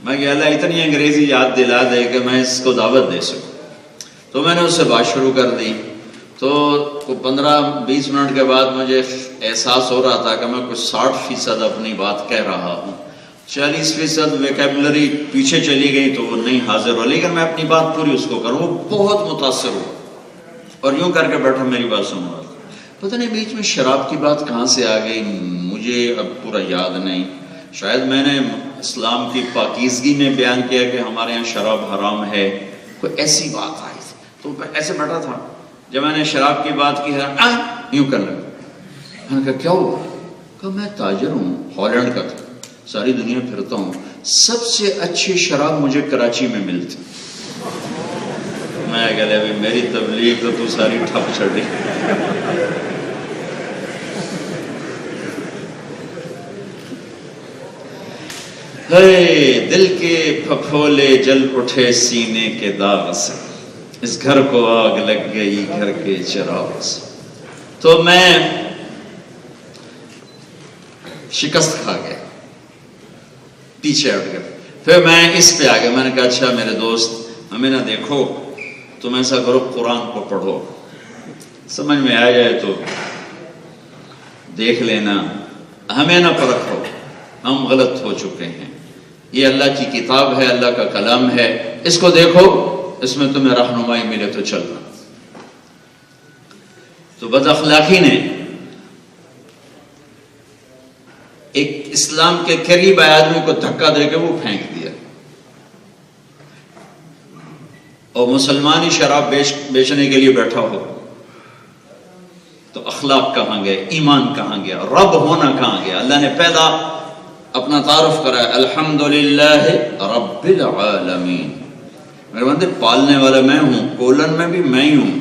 میں کہ اللہ اتنی انگریزی یاد دلا دے کہ میں اس کو دعوت دے سکوں۔ تو میں نے اس سے بات شروع کر دی، تو 15-20 منٹ کے بعد مجھے احساس ہو رہا تھا کہ میں کچھ 60% اپنی بات کہہ رہا ہوں، 40% ویکیبلری پیچھے چلی گئی تو وہ نہیں حاضر ہو، لیکن میں اپنی بات پوری اس کو کروں۔ وہ بہت متاثر ہوا اور یوں کر کے بیٹھا میری بات سن رہا تھا۔ پتہ نہیں بیچ میں شراب کی بات کہاں سے آ گئی، مجھے اب پورا یاد نہیں، شاید میں نے اسلام کی پاکیزگی میں بیان کیا کہ ہمارے یہاں شراب حرام ہے، کوئی ایسی بات آئی تھی۔ تو ایسے بیٹھا تھا، جب میں نے شراب کی بات کی یوں کرنے لگا۔ میں نے کہا کیا ہوا؟ کہا میں تاجر ہوں، ہالینڈ کا تھا، ساری دنیا پھرتا ہوں، سب سے اچھی شراب مجھے کراچی میں ملتی۔ میں کہا ابھی میری تبلیغ تو ساری ٹھپ چھڑی۔ دل کے پھپھولے جل اٹھے سینے کے داغ سے، اس گھر کو آگ لگ گئی گھر کے چراغ سے۔ تو میں شکست کھا گیا، پیچھے ہٹ گیا۔ پھر میں اس پہ آ گیا، میں نے کہا اچھا میرے دوست ہمیں نہ دیکھو، تم ایسا کرو قرآن کو پڑھو، سمجھ میں آ جائے تو دیکھ لینا، ہمیں نہ پرکھو، ہم غلط ہو چکے ہیں، یہ اللہ کی کتاب ہے، اللہ کا کلام ہے، اس کو دیکھو، اس میں تمہیں رہنمائی ملے تو چلنا۔ تو بد اخلاقی نے ایک اسلام کے قریب آئے آدمی کو دھکا دے کے وہ پھینک دیا، اور مسلمانی شراب بیچنے کے لیے بیٹھا ہو تو اخلاق کہاں گئے، ایمان کہاں گیا، رب ہونا کہاں گیا؟ اللہ نے پہلا اپنا تعارف کرا ہے، الحمدللہ رب العالمین، میرے بندے پالنے والا میں ہوں، کولن میں بھی میں ہی ہوں،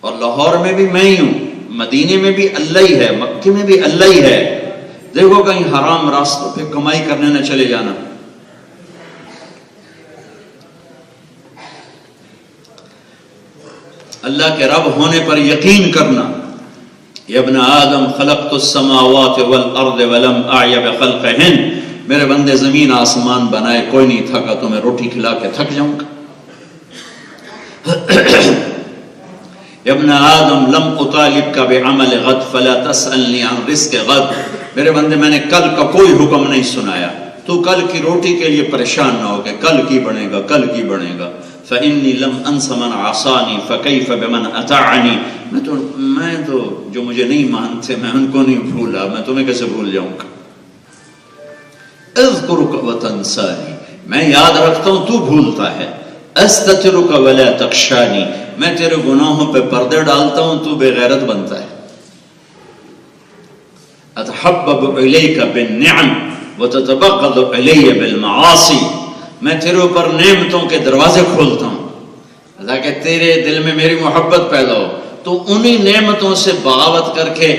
اور لاہور میں بھی میں ہی ہوں، مدینے میں بھی اللہ ہی ہے، مکے میں بھی اللہ ہی ہے۔ دیکھو کہیں حرام راستوں پہ کمائی کرنے نہ چلے جانا۔ اللہ کے رب ہونے پر یقین کرنا۔ یا ابن آدم خلقت السماوات والارض ولم اعی بخلقہن، میرے بندے زمین آسمان بنائے کوئی نہیں تھکا، تو میں روٹی کھلا کے تھک جاؤں گا۔ یا ابن آدم لم اطالبک بعمل غد فلا تسألنی عن رزق غد، میرے بندے میں نے کل کا کوئی حکم نہیں سنایا، تو کل کی روٹی کے لیے پریشان نہ ہو کہ کل کی بنے گا کل کی بنے گا۔ فإنی لم انس من عصانی فکیف بمن اطاعنی، میں تو جو مجھے نہیں مانتے میں ان کو نہیں بھولا، میں تمہیں کیسے بھول جاؤں گا۔ اذکرک وتنسانی، میں یاد رکھتا ہوں تو بھولتا ہے۔ استترک ولا تخشانی، میں تیرے گناہوں پہ پردے ڈالتا ہوں تو بے غیرت بنتا ہے۔ اتحبب الیک بالنعم وتتبغض الی بالمعاصی، میں تیرے اوپر نعمتوں کے دروازے کھولتا ہوں تاکہ تیرے دل میں میری محبت پیدا ہو، تو انہی نعمتوں سے بغاوت کر کے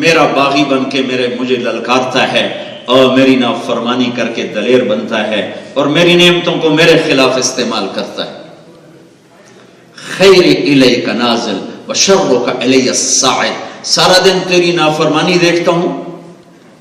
میرا باغی بن کے مجھے للکارتا ہے، اور میری نافرمانی کر کے دلیر بنتا ہے، اور میری نعمتوں کو میرے خلاف استعمال کرتا ہے۔ خیر الیک نازل وشرک الی الصاعد، سارا دن تیری نافرمانی دیکھتا ہوں،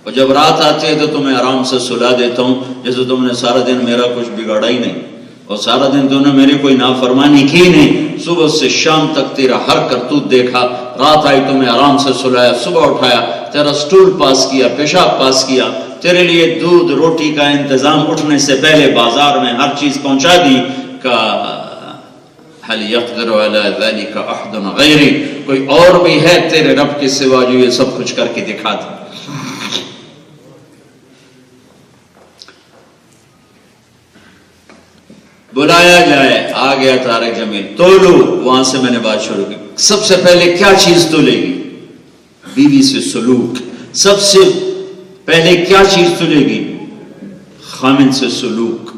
اور جب رات آتی ہے تو تمہیں آرام سے سلا دیتا ہوں، جیسے تم نے سارا دن میرا کچھ بگاڑا ہی نہیں، اور سارا دن تم نے میری کوئی نافرمانی کی نہیں، صبح سے شام تک تیرا ہر کرتوت دیکھا، رات آئی تمہیں آرام سے سلایا، صبح اٹھایا، تیرا سٹول پاس کیا، پیشاب پاس کیا، تیرے لیے دودھ روٹی کا انتظام اٹھنے سے پہلے بازار میں ہر چیز پہنچا دی۔ کہ هل يقدر على ذلك احد غیری، کوئی اور بھی ہے تیرے رب کے سوا جو یہ سب کچھ کر کے دکھا دے؟ بلایا جائے، آ گیا طارق جمیل، تولو، وہاں سے میں نے بات شروع کی۔ سب سے پہلے کیا چیز تولے گی؟ بیوی سے سلوک، سب سے پہلے کیا چیز تلے گی؟ خامن سے سلوک.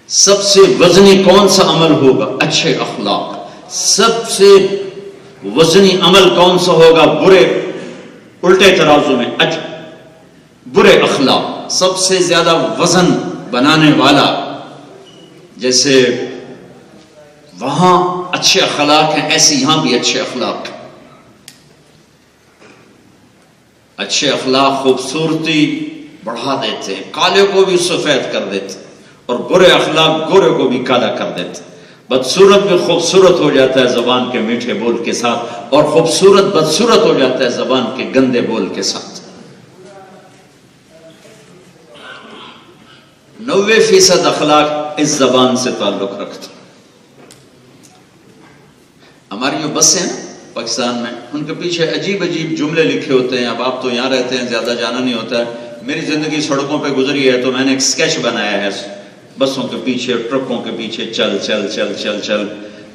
سب سے وزنی کون سا عمل ہوگا؟ اچھے اخلاق. سب سے وزنی عمل کون سا ہوگا؟ برے الٹے ترازو میں برے اخلاق. سب سے زیادہ وزن بنانے والا، جیسے وہاں اچھے اخلاق ہیں ایسے یہاں بھی اچھے اخلاق ہیں. اچھے اخلاق خوبصورتی بڑھا دیتے ہیں، کالے کو بھی سفید کر دیتے ہیں، اور برے اخلاق گورے کو بھی کالا کر دیتے ہیں. بدصورت بھی خوبصورت ہو جاتا ہے زبان کے میٹھے بول کے ساتھ، اور خوبصورت بدصورت ہو جاتا ہے زبان کے گندے بول کے ساتھ. 90% اخلاق اس زبان سے تعلق رکھتے. ہماری جو بسیں ہیں پاکستان میں، ان کے پیچھے عجیب عجیب جملے لکھے ہوتے ہیں. اب آپ تو یہاں رہتے ہیں، زیادہ جانا نہیں ہوتا ہے. میری زندگی سڑکوں پہ گزری ہے تو میں نے ایک سکیچ بنایا ہے بسوں کے پیچھے، ٹرکوں کے پیچھے، چل چل چل چل چل.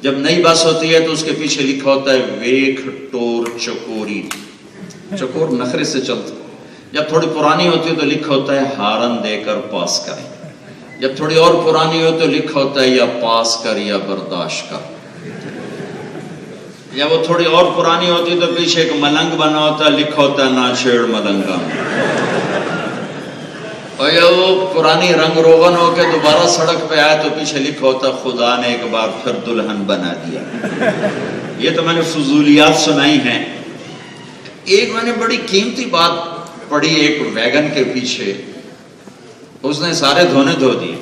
جب نئی بس ہوتی ہے تو اس کے پیچھے لکھا ہوتا ہے ویکھ ٹور چکوری. چکور نخرے سے چلتا. جب تھوڑی پرانی ہوتی ہے تو لکھا ہوتا ہے ہارن دے کر پاس کر. جب تھوڑی اور پرانی ہو تو لکھا ہوتا ہے یا پاس کر یا برداشت کر. یا وہ تھوڑی اور پرانی ہوتی تو پیچھے ایک ملنگ بنا ہوتا ہے، لکھا ہوتا ہے نا چھیڑ ملنگا. اور یا وہ پرانی رنگ روغن ہو کے دوبارہ سڑک پہ آئے تو پیچھے لکھا ہوتا ہے خدا نے ایک بار پھر دلہن بنا دیا. یہ تو میں نے فضولیات سنائی ہیں. ایک میں نے بڑی قیمتی بات پڑھی ایک ویگن کے پیچھے، اس نے سارے دھونے دھو دیے.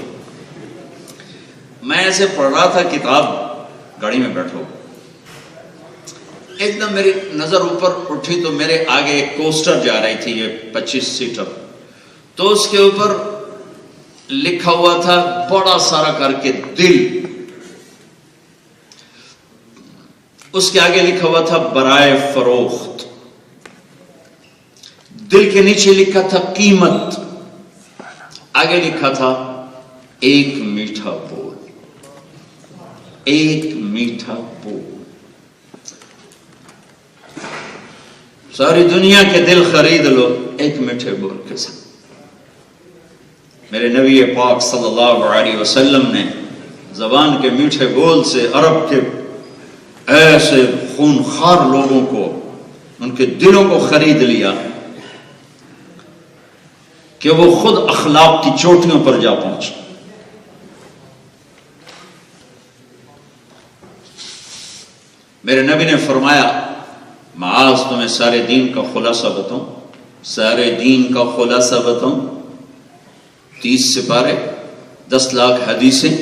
میں ایسے پڑھ رہا تھا کتاب، گاڑی میں بیٹھا ہوں، ایک دم میری نظر اوپر اٹھی تو میرے آگے ایک کوسٹر جا رہی تھی، یہ 25 سیٹر. تو اس کے اوپر لکھا ہوا تھا بڑا سارا کر کے دل. اس کے آگے لکھا ہوا تھا برائے فروخت. دل کے نیچے لکھا تھا قیمت. آگے لکھا تھا ایک میٹھا بول. ایک میٹھا بول. ساری دنیا کے دل خرید لو ایک میٹھے بول کے ساتھ. میرے نبی پاک صلی اللہ علیہ وسلم نے زبان کے میٹھے بول سے عرب کے ایسے خونخوار لوگوں کو، ان کے دلوں کو خرید لیا کہ وہ خود اخلاق کی چوٹیوں پر جا پہنچے. میرے نبی نے فرمایا معاذ تمہیں سارے دین کا خلاصہ بتاؤں، سارے دین کا خلاصہ بتاؤں. 30 سپارے، 10 لاکھ حدیثیں،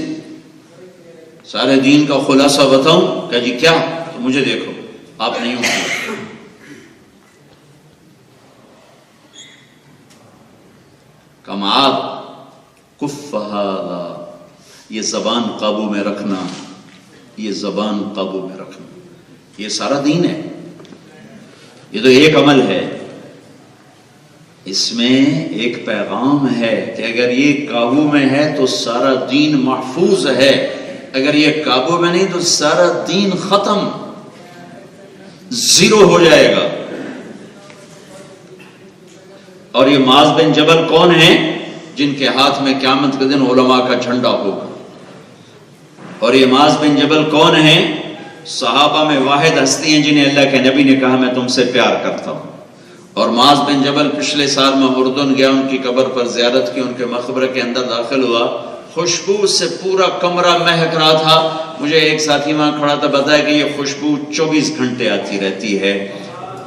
سارے دین کا خلاصہ بتاؤں. کہ جی کیا؟ تو مجھے دیکھو، آپ نہیں ہوں. کمعاد کف ہذا، یہ زبان قابو میں رکھنا، یہ زبان قابو میں رکھنا. یہ سارا دین ہے. یہ تو ایک عمل ہے، اس میں ایک پیغام ہے کہ اگر یہ قابو میں ہے تو سارا دین محفوظ ہے. اگر یہ قابو میں نہیں تو سارا دین ختم، زیرو ہو جائے گا. اور یہ معاذ بن جبل کون ہیں؟ جن کے ہاتھ میں قیامت کے دن علماء کا جھنڈا ہوگا. اور یہ معاذ بن جبل کون ہیں؟ صحابہ میں واحد ہستی ہیں جنہیں اللہ کے نبی نے کہا میں تم سے پیار کرتا ہوں. اور معاذ بن جبل پچھلے سال میں اردن گیا، ان کی قبر پر زیارت کی، ان کے مقبرے کے اندر داخل ہوا. خوشبو سے پورا کمرہ مہک رہا تھا. مجھے ایک ساتھی وہاں کھڑا تھا، بتایا کہ یہ خوشبو 24 گھنٹے آتی رہتی ہے.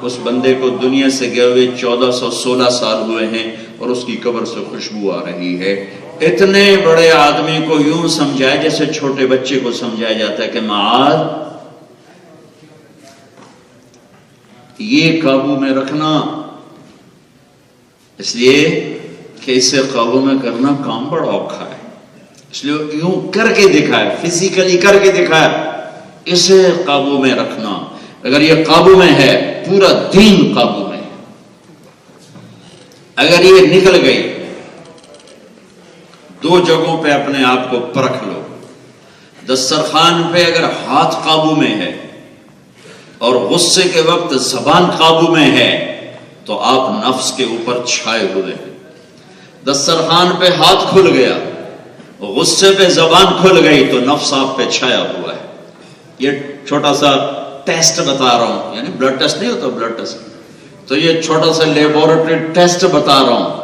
اس بندے کو دنیا سے گئے ہوئے 1416 سال ہوئے ہیں اور اس کی قبر سے خوشبو آ رہی ہے. اتنے بڑے آدمی کو یوں سمجھایا جیسے چھوٹے بچے کو سمجھایا جاتا ہے کہ معاذ یہ قابو میں رکھنا. اس لیے کہ اسے قابو میں کرنا کام بڑا اوکھا ہے. اس لیے یوں کر کے دکھایا، فزیکلی کر کے دکھایا، اسے قابو میں رکھنا. اگر یہ قابو میں ہے پورا دین قابو میں ہے. اگر یہ نکل گئی، 2 جگہوں پہ اپنے آپ کو پرکھ لو. دسترخوان پہ اگر ہاتھ قابو میں ہے اور غصے کے وقت زبان قابو میں ہے تو آپ نفس کے اوپر چھائے ہوئے ہیں. دسترخوان پہ ہاتھ کھل گیا، غصے پہ زبان کھل گئی تو نفس آپ پہ چھایا ہوا ہے۔ یہ چھوٹا سا ٹیسٹ بتا رہا ہوں، یعنی بلڈ ٹیسٹ نہیں ہوتا، بلڈ ٹیسٹ، تو یہ چھوٹا سا لیبورٹری ٹیسٹ بتا رہا ہوں۔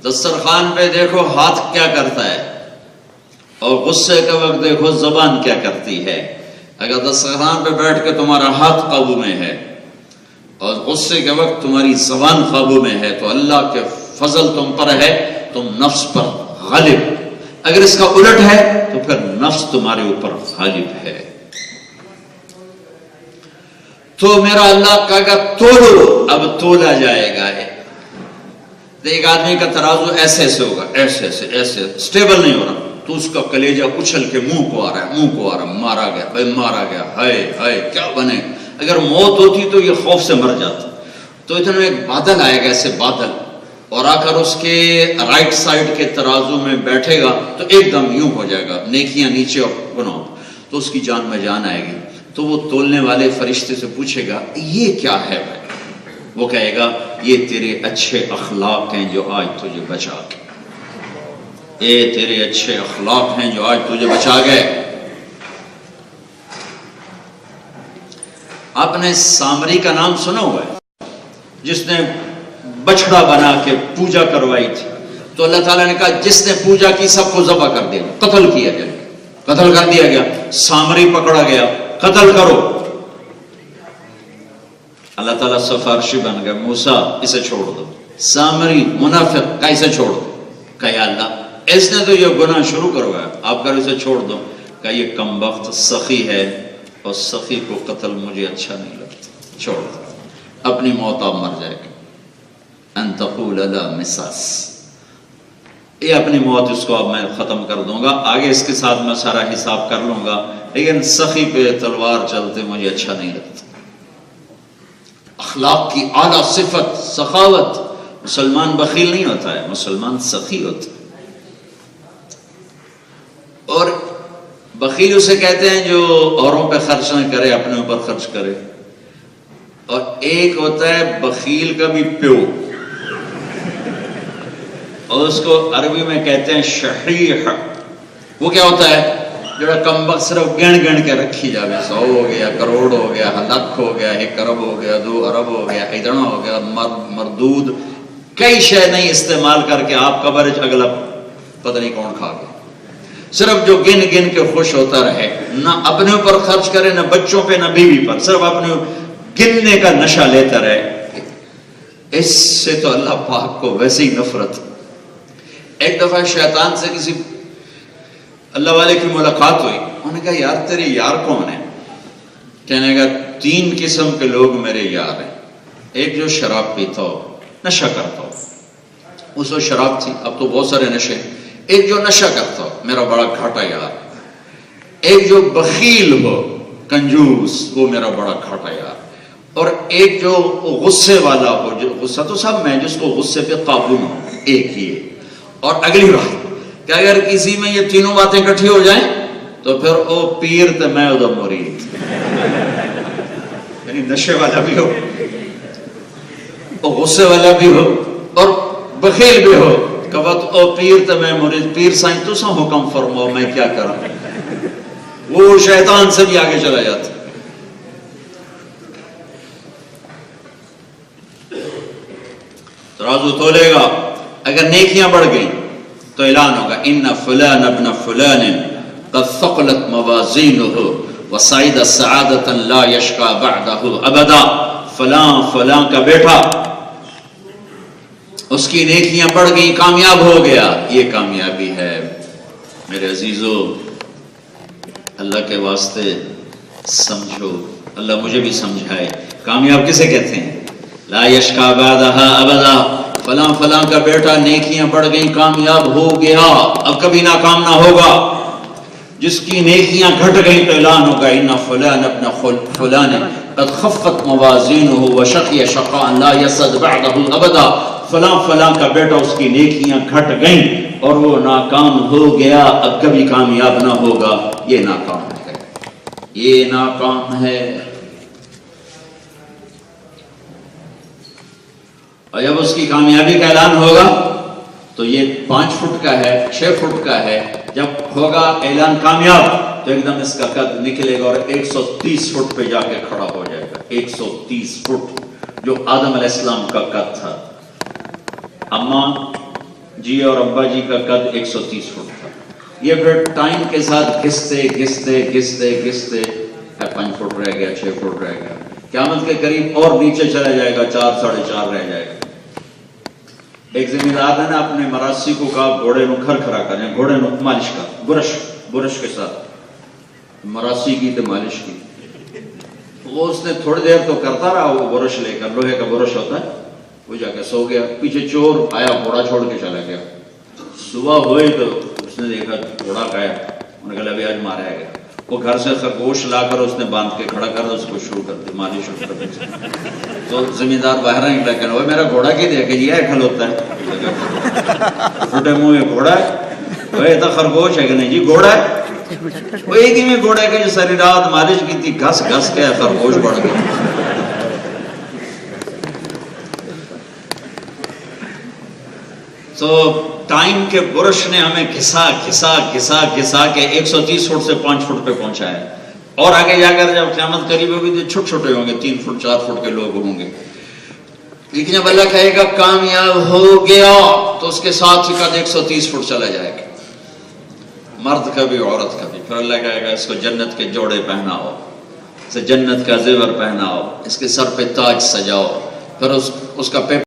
دسترخوان پہ دیکھو ہاتھ کیا کرتا ہے، اور غصے کے وقت دیکھو زبان کیا کرتی ہے۔ اگر دسترخوان پہ بیٹھ کے تمہارا ہاتھ قابو میں ہے اور غصے کے وقت تمہاری زبان قابو میں ہے تو اللہ کے فضل تم پر ہے، تم نفس پر غالب۔ اگر اس کا الٹ ہے تو پھر نفس تمہارے اوپر غالب ہے۔ تو میرا اللہ کہا کہ تولو، اب تولا جائے گا۔ ایک آدمی کا ترازو ایسے ایسے ہوگا، ایسے ایسے ایسے سٹیبل نہیں ہو رہا، تو اس کا کلیجہ اچھل کے منہ کو آ رہا ہے، منہ کو آ رہا ہے، مارا گیا بھائی، مارا گیا، ہائے ہائے کیا بنے۔ اگر موت ہوتی تو یہ خوف سے مر جاتا۔ تو اتنے میں ایک بادل آئے گا، ایسے بادل، اور آ کر اس کے رائٹ سائڈ کے ترازو میں بیٹھے گا تو ایک دم یوں ہو جائے گا، نیکیاں نیچے اور گناہ، تو اس کی جان میں جان آئے گی۔ تو وہ تولنے والے فرشتے سے پوچھے گا یہ کیا ہے بھائی؟ وہ کہے گا یہ تیرے اچھے اخلاق ہیں جو آج تجھے بچا گئے، یہ تیرے اچھے اخلاق ہیں جو آج تجھے بچا گئے۔ آپ نے سامری کا نام سنا ہوا ہے، جس نے بچڑا بنا کے پوجا کروائی تھی، تو اللہ تعالیٰ نے کہا جس نے پوجا کی سب کو ذبح کر دیا، قتل کیا گیا، قتل کر دیا گیا۔ سامری پکڑا گیا، قتل کرو۔ اللہ تعالیٰ سفارشی بن گیا، موسیٰ اسے چھوڑ دو۔ سامری منافق کا اسے چھوڑ دو۔ کہا یا اللہ اس نے تو یہ گناہ شروع کروایا، آپ کر اسے چھوڑ دو۔ کہا یہ کمبخت سخی ہے اور سخی کو قتل مجھے اچھا نہیں لگتا، چھوڑ دو، اپنی موت آپ مر جائے گا۔ ان تقول لا مساس، یہ اپنی موت اس کو اب میں ختم کر دوں گا، آگے اس کے ساتھ میں سارا حساب کر لوں گا، لیکن سخی پہ تلوار چلتے مجھے اچھا نہیں لگتا۔ اخلاق کی اعلیٰ صفت سخاوت۔ مسلمان بخیل نہیں ہوتا ہے، مسلمان سخی ہوتا ہے۔ اور بخیل اسے کہتے ہیں جو اوروں پہ خرچ نہ کرے، اپنے اوپر خرچ کرے۔ اور ایک ہوتا ہے بخیل کا بھی پیو، اور اس کو عربی میں کہتے ہیں شحیح۔ وہ کیا ہوتا ہے؟ جو کمبخت صرف گن گن کے رکھی جاوے، 100 ہو گیا، کروڑ ہو گیا، لاکھ ہو گیا، 1 ارب ہو گیا، 2 ارب ہو گیا، اتنا ہو گیا، مردود کئی شے نہیں استعمال کر کے آپ کا برج اگلا پتہ نہیں کون کھا گیا۔ صرف جو گن گن کے خوش ہوتا رہے، نہ اپنے اوپر خرچ کرے، نہ بچوں پہ، نہ بیوی پر، صرف اپنے گننے کا نشہ لیتا رہے، اس سے تو اللہ پاک کو ویسے ہی نفرت۔ ایک دفعہ شیطان سے کسی اللہ والے کی ملاقات ہوئی، انہوں نے کہا یار تیرے یار کون ہیں؟ کہنے کا 3 قسم کے لوگ میرے یار ہیں۔ ایک جو شراب پیتا ہو، نشہ کرتا ہو، اس وقت شراب تھی، اب تو بہت سارے نشے۔ ایک جو نشہ کرتا ہو، میرا بڑا گھاٹا یار۔ ایک جو بخیل ہو، کنجوس، وہ میرا بڑا گھاٹا یار۔ اور ایک جو غصے والا ہو، جو غصہ تو سب میں، جس کو غصے پہ قابو نہ ہو، ایک ہی ہے۔ اور اگلی بات کہ اگر کسی میں یہ تینوں باتیں اکٹھی ہو جائیں تو پھر او پیر تے میں ادھر مرید، یعنی نشے والا بھی ہو، غصے والا بھی ہو، اور بخیل بھی ہو، کہ وقت او پیر تے میں مرید، پیر سائیں تو سا حکم فرماؤ میں کیا کروں، وہ شیطان سے بھی آگے چلا جاتا۔ ترازو تولے گا، اگر نیکیاں بڑھ گئیں تو اعلان ہوگا ان فلان ابن فلان قد ثقلت موازینہ وصعد سعادتا لا یشقى بعدہ ابدا، فلان فلان کا بیٹا اس کی نیکیاں بڑھ گئی، کامیاب ہو گیا، یہ کامیابی ہے۔ میرے عزیزو اللہ کے واسطے سمجھو، اللہ مجھے بھی سمجھائے، کامیاب کسے کہتے ہیں؟ لا یشقى بعدہ ابدا، فلاں فلاں کا بیٹا نیکیاں بڑھ گئیں، کامیاب ہو گیا، اب کبھی ناکام نہ ہوگا۔ جس کی نیکیاں گھٹ گئیں تو اعلان ہوگا ان فلان ابن فلان قد خفت موازینہ وشقی شقاء لا یسعد بعدہ ابدا، فلاں فلاں کا بیٹا اس کی نیکیاں گھٹ گئیں اور وہ ناکام ہو گیا، اب کبھی کامیاب نہ ہوگا، یہ ناکام ہے، یہ ناکام ہے۔ اور جب اس کی کامیابی کا اعلان ہوگا تو یہ 5 فٹ کا ہے، 6 فٹ کا ہے، جب ہوگا اعلان کامیاب تو ایک دم اس کا قد نکلے گا اور 130 فٹ پہ جا کے کھڑا ہو جائے گا۔ 130 فٹ جو آدم علیہ السلام کا قد تھا، اماں جی اور ابا جی کا قد 130 فٹ تھا۔ یہ پھر ٹائم کے ساتھ گھستے 5 فٹ رہ گیا، 6 فٹ رہ گیا، قیامت کے قریب اور نیچے چلا جائے گا، 4 ساڑھے 4 رہ جائے گا۔ ایک زمیندار نے اپنے مراسی کو کہا گھوڑے نو کھر کھرا کریں، گھوڑے نو مالش کا، برش کے ساتھ مراسی کی تو مالش کی۔ وہ اس نے تھوڑی دیر تو کرتا رہا، وہ برش لے کر، لوہے کا برش ہوتا ہے، وہ جا کے سو گیا۔ پیچھے چور آیا، گھوڑا چھوڑ کے چلا گیا۔ صبح ہوئی تو اس نے دیکھا گھوڑا گیا، انہوں نے کہا ابھی آج مارا گیا۔ وہ گھر سے خرگوش لا کر اس نے باندھ کے کھڑا کر، اس کو شروع کر دی، مالش شروع کر دی۔ تو زمیندار باہر نکلا، کہ وہ میرا گھوڑا کی دے کہ یہ کھل ہوتا ہے، پھٹے منہ یہ گھوڑا ہے، وہ تو خرگوش ہے کہ نہیں جی گھوڑا ہے۔ وہ ایک ہی میں گھوڑے کا جو ساری رات مالش کی تھی، گھس کے خرگوش بڑھ گیا۔ تو ٹائم کے برش نے ہمیں گھسا کے 130 فٹ سے 5 فٹ پہ پہنچایا، اور آگے جا کر جب قیامت قریب ہوگی تو چھوٹے چھوٹے ہوں گے، 3 فٹ 4 فٹ کے لوگ ہوں گے۔ لیکن جب اللہ کہے گا کامیاب ہو گیا تو اس کے ساتھ ہی قد 130 فٹ چلا جائے گا، مرد کا بھی عورت کا بھی۔ پھر اللہ کہے گا اس کو جنت کے جوڑے پہناؤ، اسے جنت کا زیور پہناؤ، اس کے سر پہ تاج سجاؤ، پھر اس کا پیپر